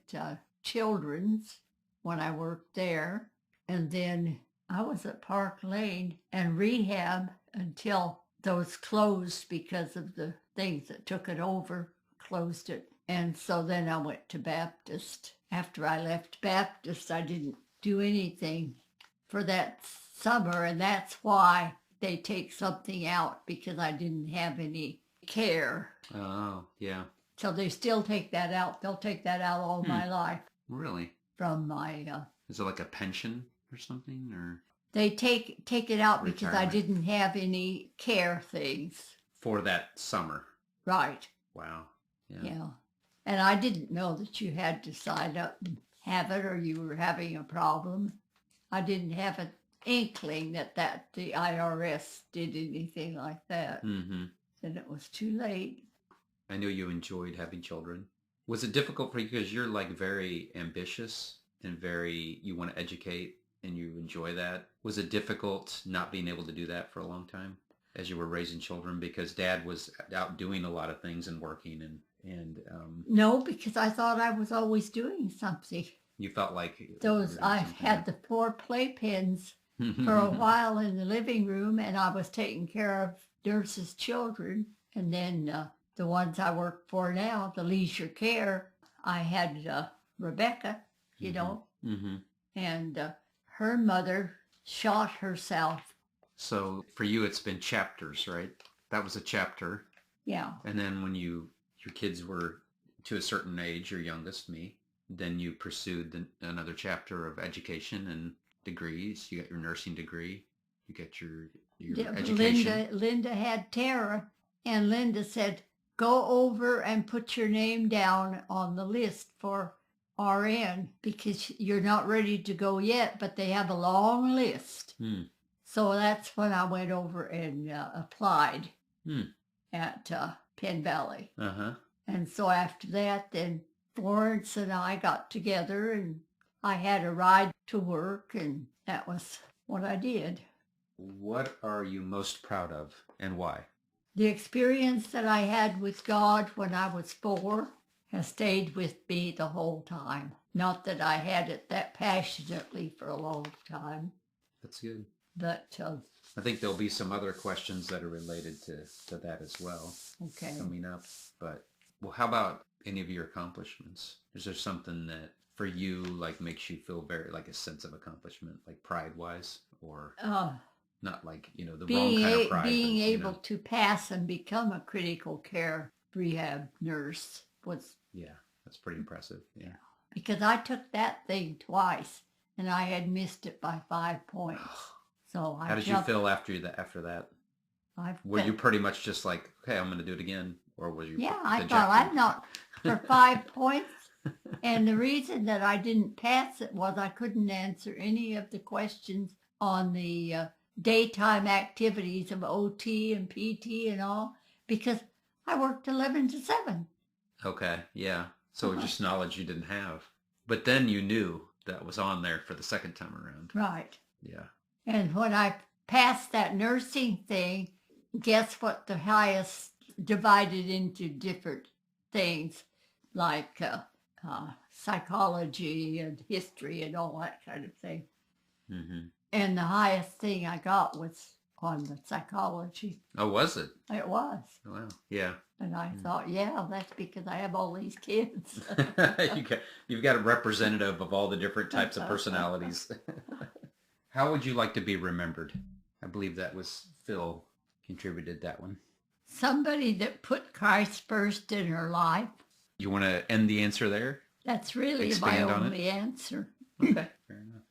Children's when I worked there. And then I was at Park Lane and rehab until those closed because of the things that took it over, closed it. And so then I went to Baptist. After I left Baptist, I didn't do anything for that summer, and that's why they take something out, because I didn't have any care. Oh, yeah. So they still take that out. They'll take that out all my life Really? from my Is it like a pension or something, or they take it out because I retirement didn't have any care things. for that summer? Right. Wow. Yeah. Yeah. And I didn't know that you had to sign up and have it or you were having a problem. I didn't have an inkling that the IRS did anything like that. Mm-hmm. Then it was too late. I know you enjoyed having children. Was it difficult for you because you're like very ambitious and you want to educate and you enjoy that? Was it difficult not being able to do that for a long time as you were raising children because Dad was out doing a lot of things and working and No, because I thought I was always doing something. you felt like I've had the 4 playpens for a while in the living room, and I was taking care of nurses' children. And then the ones I work for now, the leisure care, I had Rebecca, you know, and her mother shot herself. So for you, it's been chapters, right? That was a chapter. Yeah. And then when your kids were to a certain age, your youngest, me, then you pursued another chapter of education and degrees. You got your nursing degree. You got your education. Linda had Tara, and Linda said, go over and put your name down on the list for RN because you're not ready to go yet, but they have a long list. So that's when I went over and applied at Penn Valley. And so after that, then Florence and I got together and I had a ride to work, and that was what I did. What are you most proud of and why? The experience that I had with God when I was 4 has stayed with me the whole time. Not that I had it that passionately for a long time. That's good. But I think there'll be some other questions that are related to that as well. Okay. Coming up. But, well, how about any of your accomplishments? Is there something that for you like makes you feel very like a sense of accomplishment, like pride-wise, or not like, the wrong kind of pride? Being able to pass and become a critical care rehab nurse was... Yeah, that's pretty impressive. Yeah. Because I took that thing twice and I had missed it by 5 points. So how did you feel after that? Were you pretty much just like, okay, I'm going to do it again? Or was you I thought I'm not for 5 points. And the reason that I didn't pass it was I couldn't answer any of the questions on the daytime activities of OT and PT and all because I worked 11 to 7. Okay, yeah. So just knowledge you didn't have. But then you knew that was on there for the second time around. Right. Yeah. And when I passed that nursing thing, guess what the highest divided into different things like psychology and history and all that kind of thing. And the highest thing I got was on the psychology. Oh, was it? It was. Wow. Yeah. And I thought, yeah, that's because I have all these kids. You've got a representative of all the different types of personalities. How would you like to be remembered? I believe that was Phil contributed that one. Somebody that put Christ first in her life. You want to end the answer there? That's really my only answer. Okay, fair enough.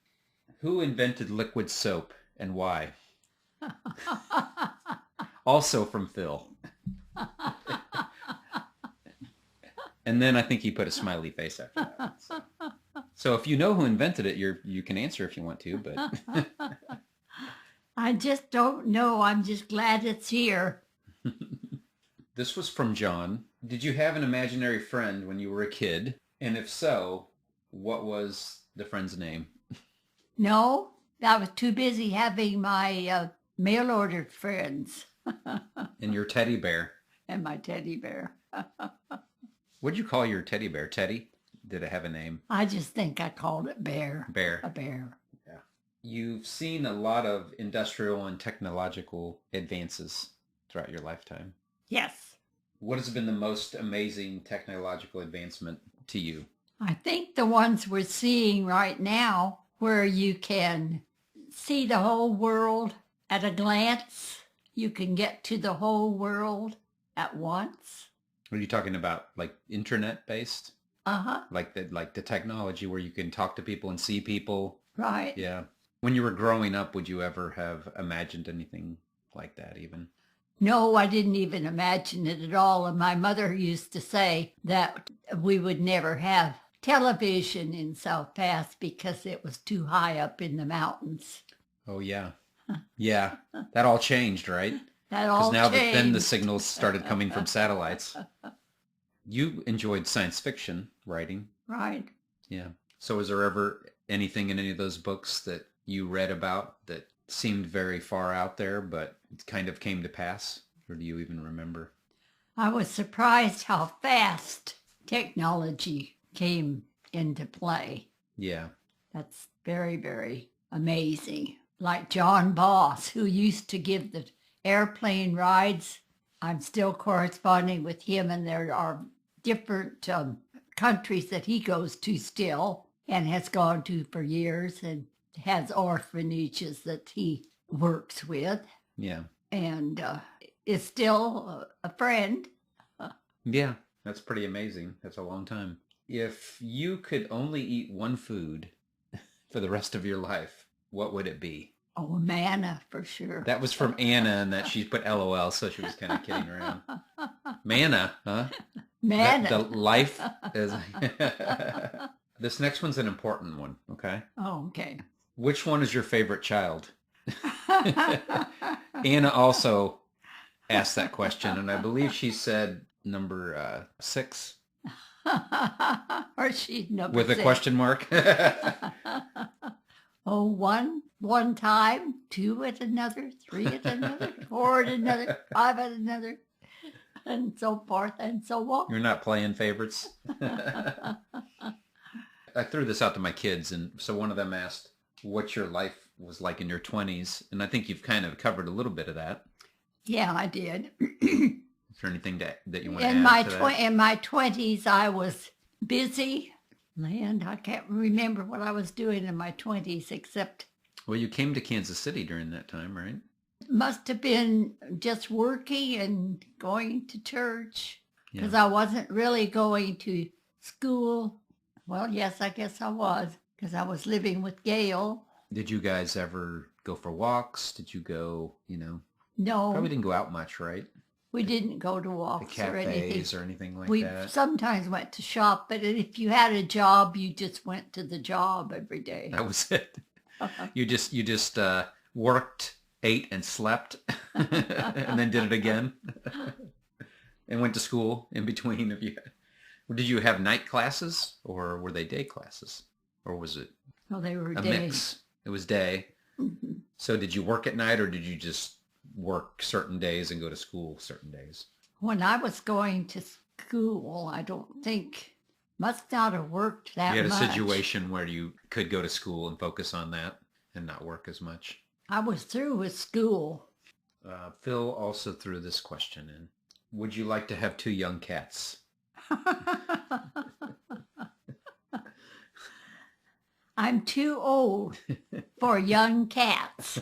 Who invented liquid soap and why? Also from Phil. And then I think he put a smiley face after that. So if you know who invented it, you can answer if you want to, but... I just don't know. I'm just glad it's here. This was from John. Did you have an imaginary friend when you were a kid? And if so, what was the friend's name? No, I was too busy having my mail-order friends. And your teddy bear. And my teddy bear. What'd you call your teddy bear? Teddy? Did it have a name? I just think I called it Bear. Bear. A bear. Yeah. You've seen a lot of industrial and technological advances throughout your lifetime. Yes. What has been the most amazing technological advancement to you? I think the ones we're seeing right now, where you can see the whole world at a glance, you can get to the whole world at once. Are you talking about like internet based? Uh-huh. Like the technology where you can talk to people and see people? Right. Yeah. When you were growing up, would you ever have imagined anything like that even? No, I didn't even imagine it at all. And my mother used to say that we would never have television in South Pass because it was too high up in the mountains. Oh yeah. Yeah. That all changed, right? That Because all now that then the changed. signals started coming from satellites. You enjoyed science fiction writing. Right. Yeah. So was there ever anything in any of those books that you read about that seemed very far out there, but it kind of came to pass? Or do you even remember? I was surprised how fast technology came into play. Yeah. That's very, very amazing. Like John Boss, who used to give the airplane rides. I'm still corresponding with him, and there are different countries that he goes to still and has gone to for years, and has orphanages that he works with, Yeah. and is still a friend. Yeah. That's pretty amazing. That's a long time. If you could only eat one food for the rest of your life, what would it be? Oh, manna for sure. That was from Anna, and that she put LOL, so she was kind of kidding around. Manna, huh? Manna. The life is... This next one's an important one, okay? Oh, okay. Which one is your favorite child? Anna also asked that question, and I believe she said number 6. Or she's number With a 6. question mark? Oh, one time, 2 at another, 3 at another, 4 at another, 5 at another, and so forth and so on. You're not playing favorites? I threw this out to my kids, and so one of them asked what your life was like in your 20s, and I think you've kind of covered a little bit of that. Yeah, I did. Is there anything that you want to add to that? In my 20s, I was busy. Land, I can't remember what I was doing in my 20s except... Well, you came to Kansas City during that time, right? Must have been just working and going to church, because Yeah. I wasn't really going to school. Well, yes, I guess I was, because I was living with Gail. Did you guys ever go for walks? Did you go, No, probably didn't go out much, right? we didn't go to The walks or anything. cafes or anything like We that? sometimes went to shop, but if you had a job, you just went to the job every day. That was it. You just worked, ate, and slept, and then did it again, and went to school in between. Did you have night classes, or were they day classes, or was it Oh, they were a day. mix? It was day. Mhm. So did you work at night, or did you just work certain days and go to school certain days? When I was going to school, I don't think, must not have worked that You had a much. situation where you could go to school and focus on that and not work as much. I was through with school. Phil also threw this question in. Would you like to have 2 young cats? I'm too old for young cats.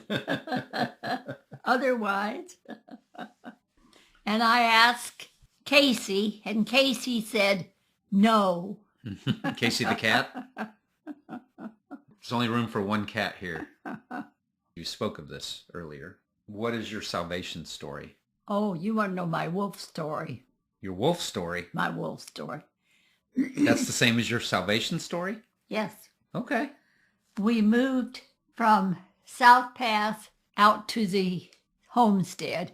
Otherwise. And I asked Casey, and Casey said no. Casey the cat? There's only room for 1 cat here. You spoke of this earlier. What is your salvation story? Oh, you want to know my wolf story? Your wolf story? My wolf story. That's the same as your salvation story? Yes. Okay. We moved from South Pass out to the homestead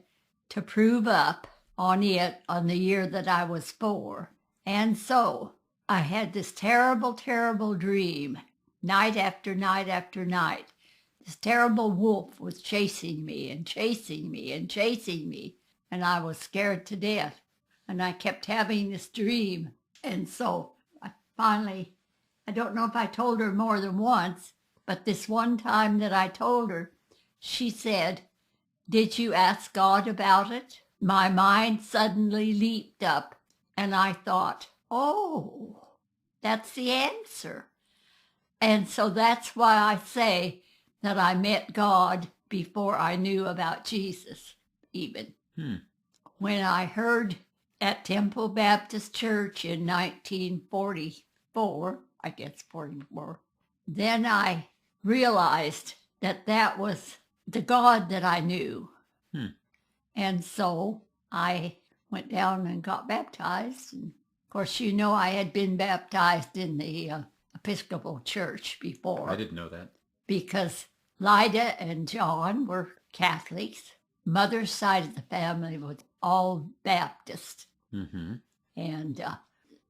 to prove up on it on the year that I was 4. And so I had this terrible, terrible dream, night after night after night. This terrible wolf was chasing me and chasing me and chasing me, and I was scared to death. And I kept having this dream. And so I finally, I don't know if I told her more than once, But this one time that I told her, she said, "Did you ask God about it?" My mind suddenly leaped up, and I thought, oh, that's the answer. And so that's why I say that I met God before I knew about Jesus, even. When I heard at Temple Baptist Church in 1944, I guess 44, then I realized that that was the God that I knew. And so I went down and got baptized. And of course, you know, I had been baptized in the Episcopal Church before. I didn't know that. Because Lyda and John were Catholics. Mother's side of the family was all Baptist. And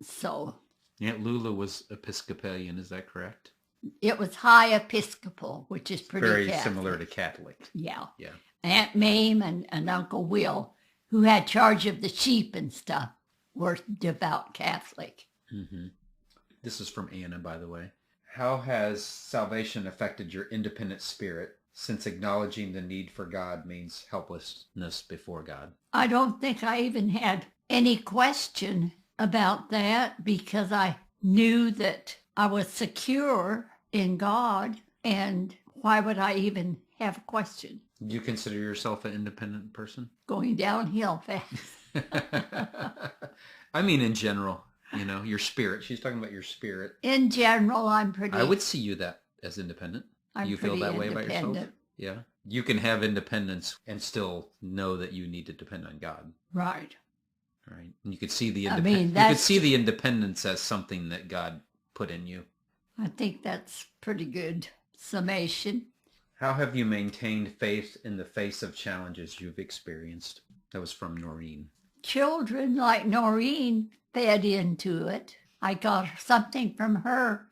so... Aunt Lula was Episcopalian, is that correct? It was High Episcopal, which is pretty Very Catholic. similar to Catholic. Yeah. Yeah. Aunt Mame and Uncle Will, who had charge of the sheep and stuff, were devout Catholic. This is from Anna, by the way. How has salvation affected your independent spirit, since acknowledging the need for God means helplessness before God? I don't think I even had any question about that, because I knew that I was secure in God, and why would I even have a question? Do you consider yourself an independent person? Going downhill fast. I mean, in general, you know, your spirit. She's talking about your spirit. In general, I'm pretty... I would see you that as independent. I'm You feel pretty that way about yourself? independent. Yeah. You can have independence and still know that you need to depend on God. Right. Right. And you could see the I mean, you could that's... see the independence as something that God put in you. I think that's pretty good summation. How have you maintained faith in the face of challenges you've experienced? That was from Noreen. Children like Noreen fed into it. I got something from her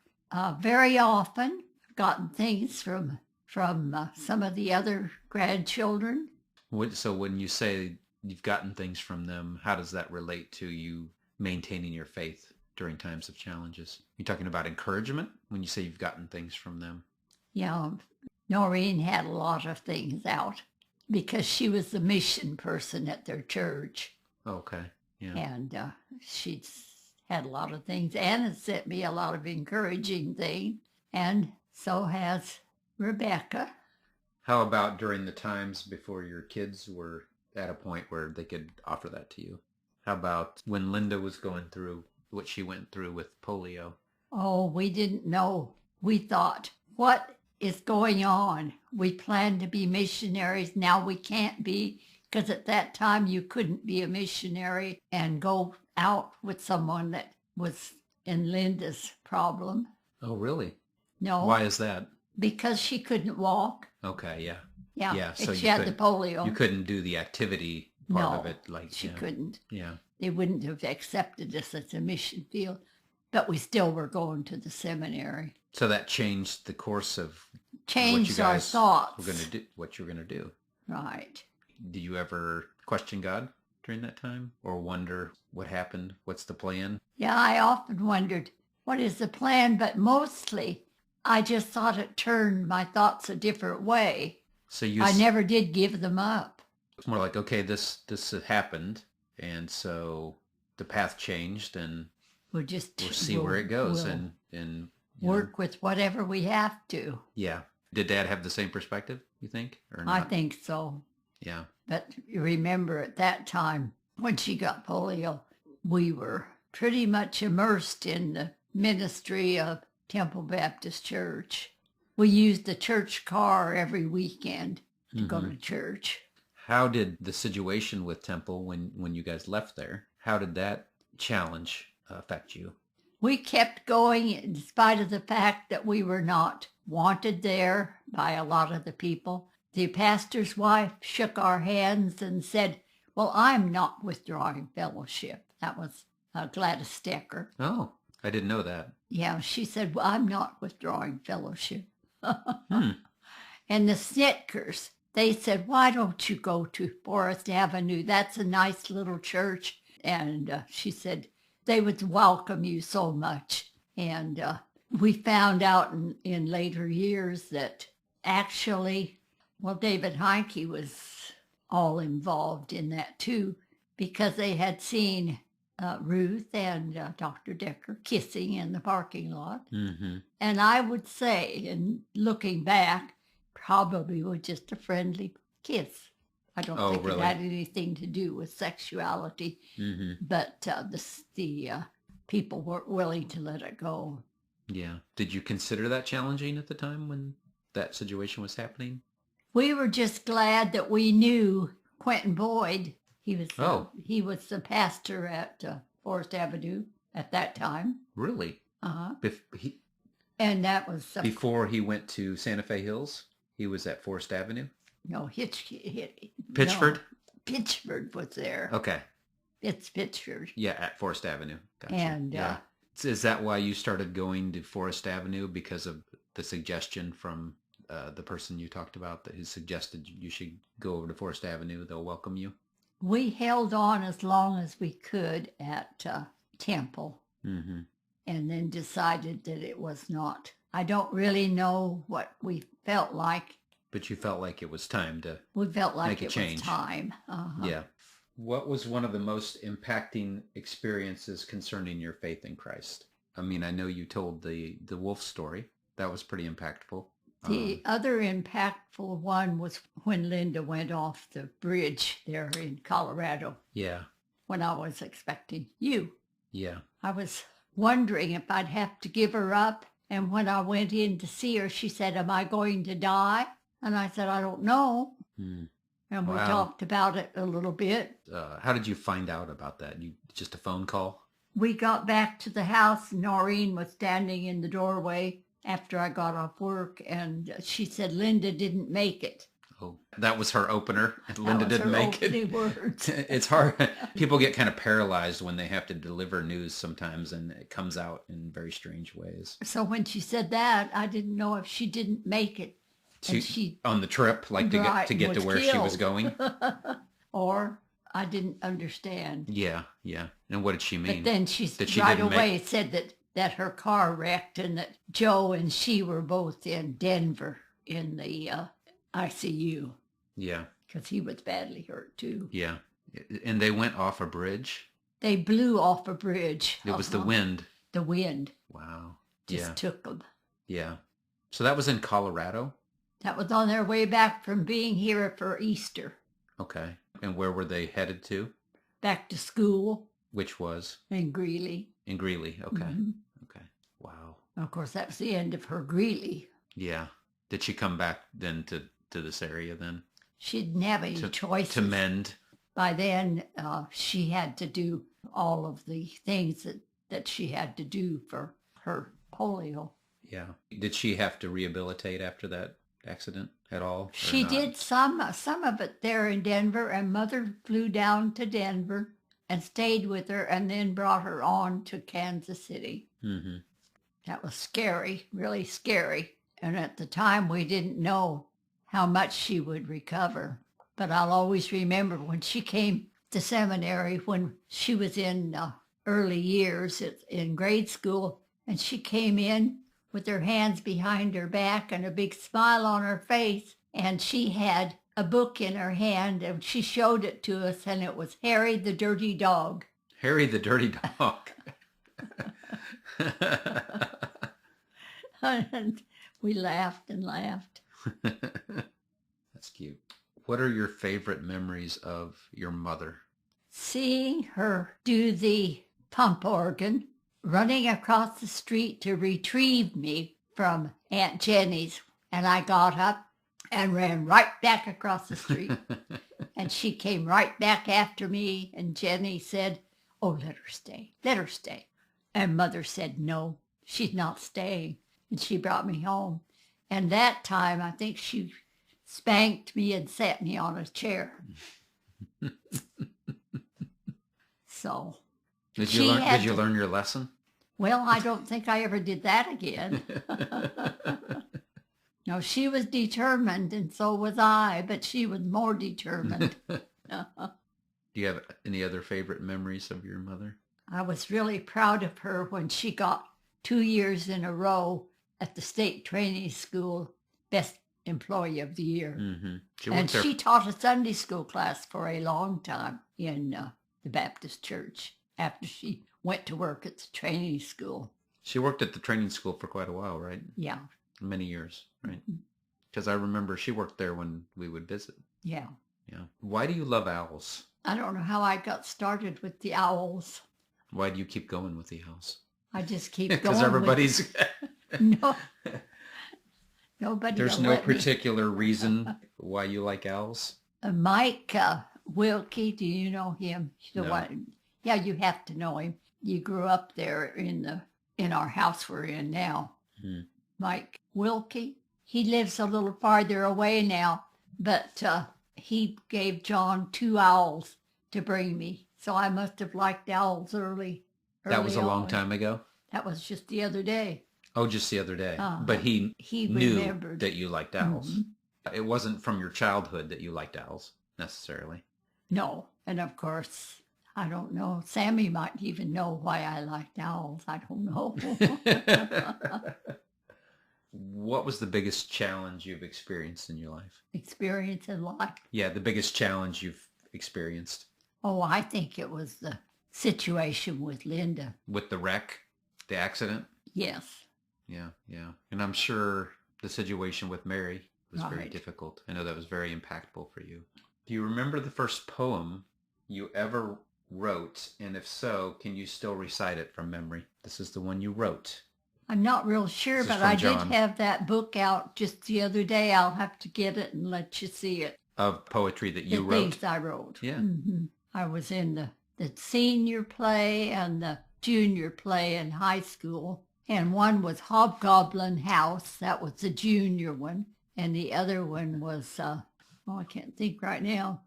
very often. I've gotten things from some of the other grandchildren. So when you say you've gotten things from them, how does that relate to you maintaining your faith during times of challenges? You're talking about encouragement when you say you've gotten things from them? Yeah, Noreen had a lot of things out because she was the mission person at their church. Okay, yeah. And she's had a lot of things. Anna sent me a lot of encouraging things, and so has Rebecca. How about during the times before your kids were at a point where they could offer that to you? How about when Linda was going through what she went through with polio? Oh, we didn't know. We thought, what is going on? We planned to be missionaries. Now we can't be, because at that time you couldn't be a missionary and go out with someone that was in Linda's problem. Oh, really? No. Why is that? Because she couldn't walk. Okay, yeah. Yeah, Yeah, so she had the polio. You couldn't do the activity part of it. She couldn't. Yeah. They wouldn't have accepted us as a mission field, but we still were going to the seminary. So that changed the course of Changed our thoughts. What you were going to do. Right. Do you ever question God during that time or wonder what happened? What's the plan? Yeah, I often wondered, what is the plan? But mostly, I just thought it turned my thoughts a different way. So I never did give them up. It's more like, okay, this had happened, and so the path changed, and we'll see where it goes, and work with whatever we have to. Yeah. Did Dad have the same perspective, you think, or not? I think so. Yeah. But you remember at that time, when she got polio, we were pretty much immersed in the ministry of Temple Baptist Church. We used the church car every weekend to go to church. How did the situation with Temple, when you guys left there, how did that challenge affect you? We kept going in spite of the fact that we were not wanted there by a lot of the people. The pastor's wife shook our hands and said, well, I'm not withdrawing fellowship. That was Gladys Stecker. Oh, I didn't know that. Yeah, she said, well, I'm not withdrawing fellowship. And the Snitkers, they said, why don't you go to Forest Avenue? That's a nice little church. And she said, they would welcome you so much. And we found out in later years that actually, well, David Heinke was all involved in that too, because they had seen Ruth and Dr. Decker kissing in the parking lot. Mm-hmm. And I would say, in looking back, probably was just a friendly kiss. I don't Oh, think really? it had anything to do with sexuality, Mm-hmm. but the people weren't willing to let it go. Yeah. Did you consider that challenging at the time when that situation was happening? We were just glad that we knew Quentin Boyd. Oh. He was the pastor at Forest Avenue at that time. Really? Uh-huh. He, And that was before he went to Santa Fe Hills, he was at Forest Avenue? no Pitchford? No, Pitchford was there. Okay. It's Pitchford. Yeah, at Forest Avenue. Gotcha. And yeah. Is that why you started going to Forest Avenue, because of the suggestion from the person you talked about that who suggested you should go over to Forest Avenue? They'll welcome you. We held on as long as we could at Temple, Mm-hmm. and then decided that it was not. I don't really know what we felt like. But you felt like it was time to We felt like make a it change. was time. Uh-huh. Yeah. What was one of the most impacting experiences concerning your faith in Christ? I mean, I know you told the wolf story. That was pretty impactful. The other impactful one was when Linda went off the bridge there in Colorado Yeah. when I was expecting you. Yeah. I was wondering if I'd have to give her up. And when I went in to see her, she said, "Am I going to die?" And I said, "I don't know." Hmm. And we Wow. talked about it a little bit. How did you find out about that? Just a phone call? We got back to the house. Noreen was standing in the doorway after I got off work, and she said Linda didn't make it. Oh, that was her opener. Linda That was didn't her make it. opening words. It's hard. People get kind of paralyzed when they have to deliver news sometimes, and it comes out in very strange ways. So when she said that, I didn't know if she didn't make it. And she on the trip, like Right, to get to was where she was killed. going. Or I didn't understand. Yeah, yeah. And what did she mean? But then she right away said that her car wrecked and that Joe and she were both in Denver in the ICU Yeah, because he was badly hurt too. yeah. And they went off a bridge. They blew off a bridge. It was the wind. The wind Wow. just took them. Yeah. So that was in Colorado? That was on their way back from being here for Easter. Okay. And where were they headed to? Back to school Which was? in Greeley. In Greeley. Okay. Mhm. Okay. Wow. Of course, that was the end of her Greeley. Yeah. Did she come back then to this area then? She didn't have any choices. To mend? By then, she had to do all of the things that she had to do for her polio. Yeah. Did she have to rehabilitate after that accident at all? She did some of it there in Denver, and Mother flew down to Denver and stayed with her and then brought her on to Kansas City. Mm-hmm. That was scary, really scary. And at the time, we didn't know how much she would recover. But I'll always remember when she came to seminary, when she was in early years in grade school, and she came in with her hands behind her back and a big smile on her face, and she had a book in her hand, and she showed it to us, and it was Harry the Dirty Dog. Harry the Dirty Dog. And we laughed and laughed. That's cute. What are your favorite memories of your mother? Seeing her do the pump organ, running across the street to retrieve me from Aunt Jenny's. And I got up and ran right back across the street. And she came right back after me. And Jenny said, "Oh, let her stay. Let her stay." And Mother said, "No, she's not staying." And she brought me home. And that time, I think she spanked me and sat me on a chair. So. Did you learn your lesson? Well, I don't think I ever did that again. No, she was determined, and so was I, but she was more determined. Do you have any other favorite memories of your mother? I was really proud of her when she got 2 years in a row at the state training school, best employee of the year. Mm-hmm. And she taught a Sunday school class for a long time in the Baptist church after she went to work at the training school. She worked at the training school for quite a while, right? Yeah. Many years, right? Because I remember she worked there when we would visit. Yeah. Yeah. Why do you love owls? I don't know how I got started with the owls. Why do you keep going with the owls? I just keep going. Because everybody's... No. Nobody. There's no particular reason why you like owls? Mike Wilkie, do you know him? The No. one. Yeah, you have to know him. You grew up there in our house we're in now. Hmm. Mike Wilkie. He lives a little farther away now, but he gave John 2 owls to bring me. So I must have liked owls early That was a long on. time ago? That was just the other day. Oh, just the other day. But he knew remembered that you liked owls. Mm-hmm. It wasn't from your childhood that you liked owls, necessarily. No. And of course, I don't know. Sammy might even know why I liked owls. I don't know. What was the biggest challenge you've experienced in your life? Experience in life. Yeah, the biggest challenge you've experienced. Oh, I think it was the situation with Linda. With the wreck, the accident? Yes. Yeah, yeah. And I'm sure the situation with Mary was very Right. difficult. I know that was very impactful for you. Do you remember the first poem you ever wrote? And if so, can you still recite it from memory? This is the one you wrote. I'm not real sure, This is but from I John. did have that book out just the other day. I'll have to get it and let you see it. Of poetry that you The wrote? things I wrote. Yeah. Mm-hmm. I was in the senior play and the junior play in high school. And one was Hobgoblin House. That was the junior one. And the other one was, I can't think right now.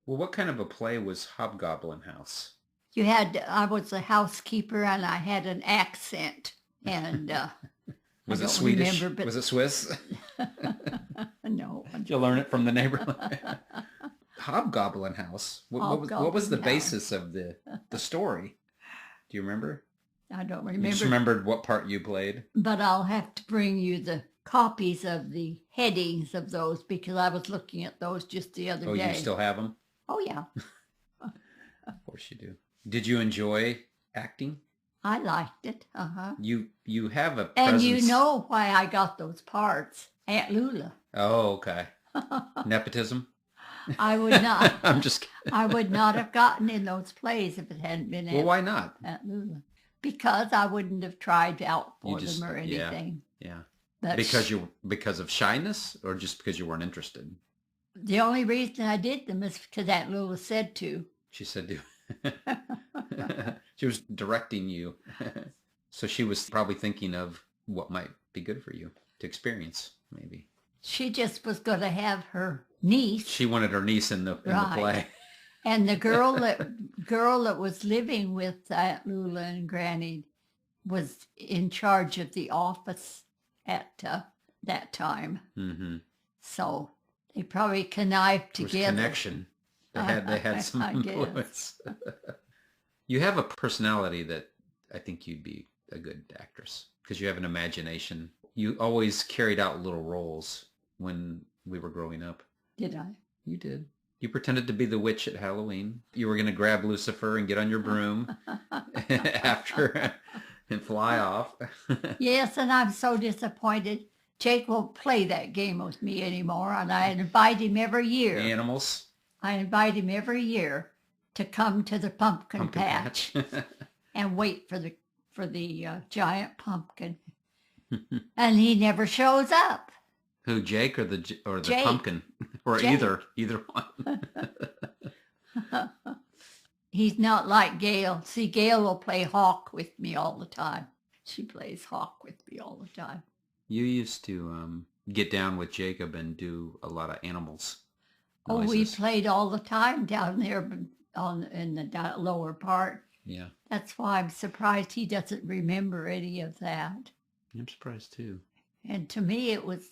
Well, what kind of a play was Hobgoblin House? I was a housekeeper and I had an accent. And Was I it don't Swedish? remember, but Was it Swiss? no. Did you learn it from the neighborhood? Hobgoblin House. What was the Hobgoblin basis of the story? Do you remember? I don't You remember. just remembered what part you played? But I'll have to bring you the copies of the headings of those because I was looking at those just the other Oh, day. you still have them? Oh, yeah. Of course you do. Did you enjoy acting? I liked it. Uh-huh. You have a And presence. you know why I got those parts. Aunt Lula. Oh, okay. Nepotism? I would not. I'm just kidding. I would not have gotten in those plays if it hadn't been Well, why not? Aunt Lula. Because I wouldn't have tried out for You just- them or yeah. anything. Yeah. But Because of shyness or just because you weren't interested? the only reason I did them is because Aunt Lula said to. She said to. She was directing you. So she was probably thinking of what might be good for you to experience, maybe. She just was going to have her niece. She wanted her niece in the Right. play. And the girl that was living with Aunt Lula and Granny was in charge of the office at that time. Mm-hmm. So they probably connived There was together. connection. They had some I guess. influence. You have a personality that I think you'd be a good actress because you have an imagination. You always carried out little roles when we were growing up. Did I? You did. You pretended to be the witch at Halloween. You were going to grab Lucifer and get on your broom after and fly off. Yes, and I'm so disappointed. Jake won't play that game with me anymore, and I invite him every year. Animals. I invite him every year to come to the pumpkin patch and wait for the giant pumpkin, and he never shows up. Who, Jake or the Jake. pumpkin? Or Jake. either one. He's not like Gail. See, Gail will play hawk with me all the time. She plays hawk with me all the time. You used to get down with Jacob and do a lot of animals. Oh, we noises. played all the time down there in the lower part. Yeah, That's why I'm surprised he doesn't remember any of that. I'm surprised too. And to me, it was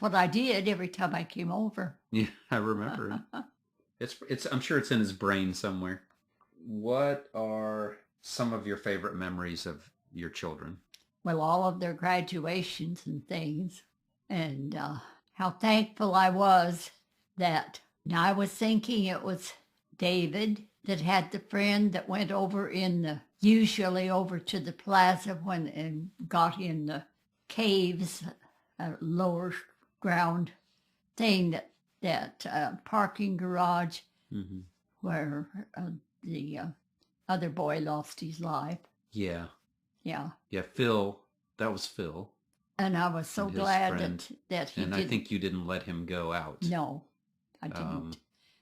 what I did every time I came over. Yeah, I remember. It's. I'm sure it's in his brain somewhere. What are some of your favorite memories of your children? Well, all of their graduations and things. And how thankful I was that now I was thinking it was David that had the friend that went over usually over to the plaza and got in the caves, lower ground thing, that parking garage Mm-hmm. where the other boy lost his life. Yeah. Yeah. Yeah, Phil. That was Phil. And I was so And his glad friend. that he And didn't. I think you didn't let him go out. No, I didn't.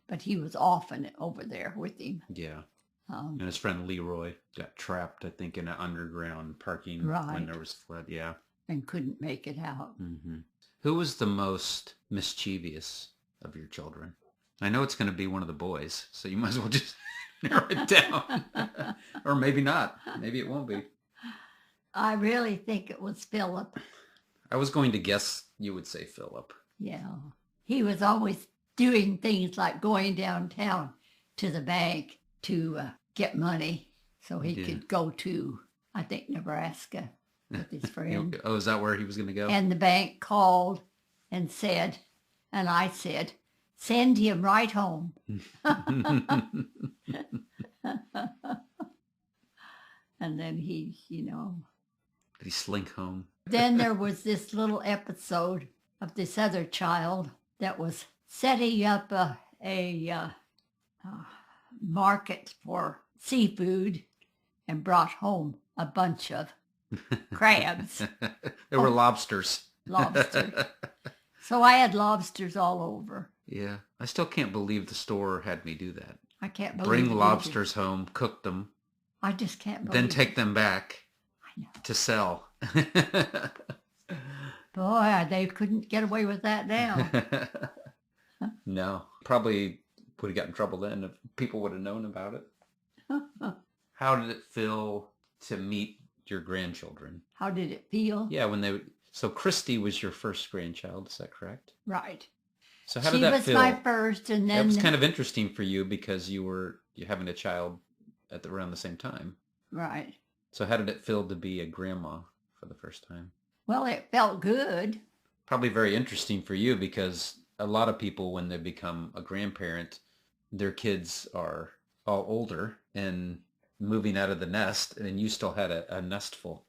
But he was often over there with him. Yeah. And his friend Leroy got trapped, I think, in an underground parking when there was flood. Yeah. And couldn't make it out. Mm-hmm. Who was the most mischievous of your children? I know it's going to be one of the boys, so you might as well just narrow it down. Or maybe not. Maybe it won't be. I really think it was Philip. I was going to guess you would say Philip. Yeah. He was always doing things like going downtown to the bank to get money so he could go to, I think, Nebraska with his friend. Oh, is that where he was going to go? And the bank called and said, and I said, send him right home. And then he, Did he slink home? Then there was this little episode of this other child that was setting up a market for seafood and brought home a bunch of crabs. There were lobsters. Lobster. So I had lobsters all over. Yeah. I still can't believe the store had me do that. I can't believe Bring lobsters home, cook them. I just can't believe then take them back to sell. Boy, they couldn't get away with that now. No. Probably would have got in trouble then if people would have known about it. How did it feel to meet your grandchildren? How did it feel? Yeah, so Christy was your first grandchild, is that correct? Right. So how did that feel? She was my first, and then... It was kind of interesting for you because you're having a child around the same time. Right. So how did it feel to be a grandma for the first time? Well, it felt good. Probably very interesting for you because a lot of people, when they become a grandparent, their kids are all older and moving out of the nest, and you still had a nest full.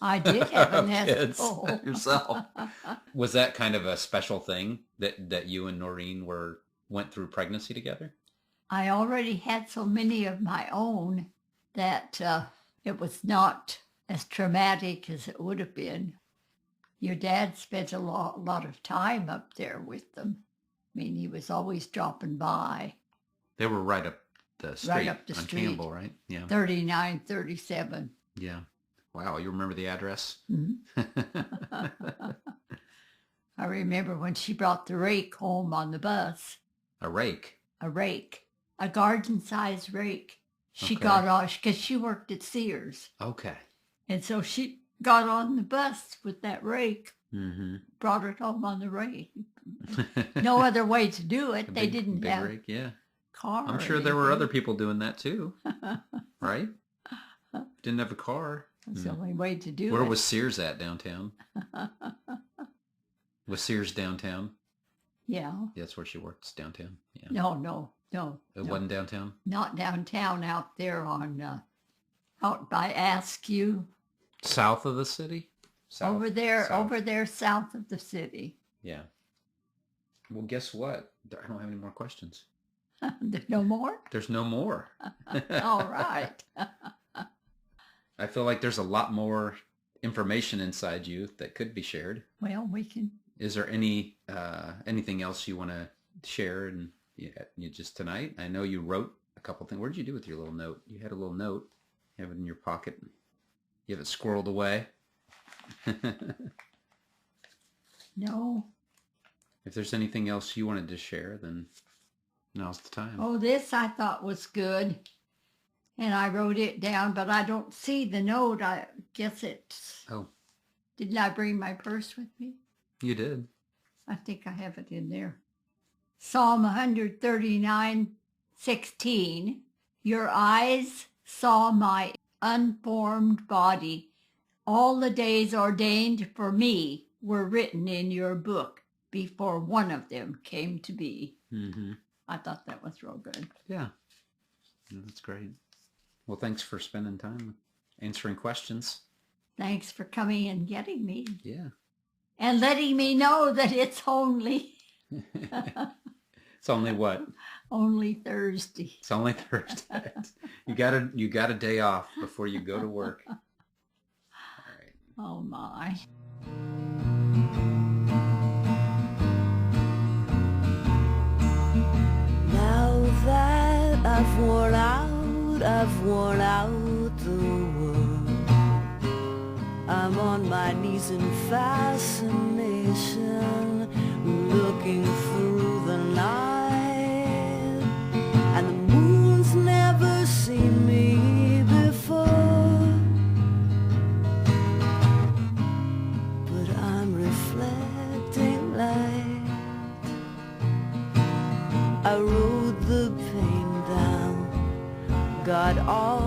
I did have a nest full. Yourself. Was that kind of a special thing that you and Noreen went through pregnancy together? I already had so many of my own that it was not as traumatic as it would have been. Your dad spent a lot of time up there with them. I mean, he was always dropping by. They were right up the street. Right up the on street. Campbell, right? Yeah. 3937. Yeah. Wow, you remember the address? Mm-hmm. I remember when she brought the rake home on the bus. A rake? A rake. A garden-sized rake. She Okay. got off because she worked at Sears. Okay. And so she got on the bus with that rake, Mm-hmm. brought it home on the rake. No other way to do it. They didn't big have rake, yeah. car. I'm or sure there were anything. other people doing that too, right? Didn't have a car. That's the only way to do Where it. was Sears at downtown? Was Sears downtown? Yeah. Yeah, that's where she worked. It's downtown. Yeah. No. It wasn't downtown? Not downtown, out there out by Askew. South of the city? South. Over there, South. over there south of the city. Yeah. Well, guess what? I don't have any more questions. There's no more? There's no more. All right. I feel like there's a lot more information inside you that could be shared. Well, we can. Is there anything else you want to share? And you just tonight, I know you wrote a couple things. What did you do with your little note? You had a little note. You have it in your pocket. You have it squirreled away. No. If there's anything else you wanted to share, then now's the time. Oh, this I thought was good. And I wrote it down, but I don't see the note. I guess it's... Oh. Didn't I bring my purse with me? You did. I think I have it in there. Psalm 139:16. Your eyes saw my unformed body. All the days ordained for me were written in your book before one of them came to be. Mm-hmm. I thought that was real good. Yeah. That's great. Well, thanks for spending time answering questions. Thanks for coming and getting me. Yeah. And letting me know that it's only... It's only what? Only Thursday. It's only Thursday. You got a day off before you go to work. All right. Oh my. Now that I've worn out the world, I'm on my knees in fascination, looking through the night, and the moon's never seen me before, but I'm reflecting light. I rode the pain down, got all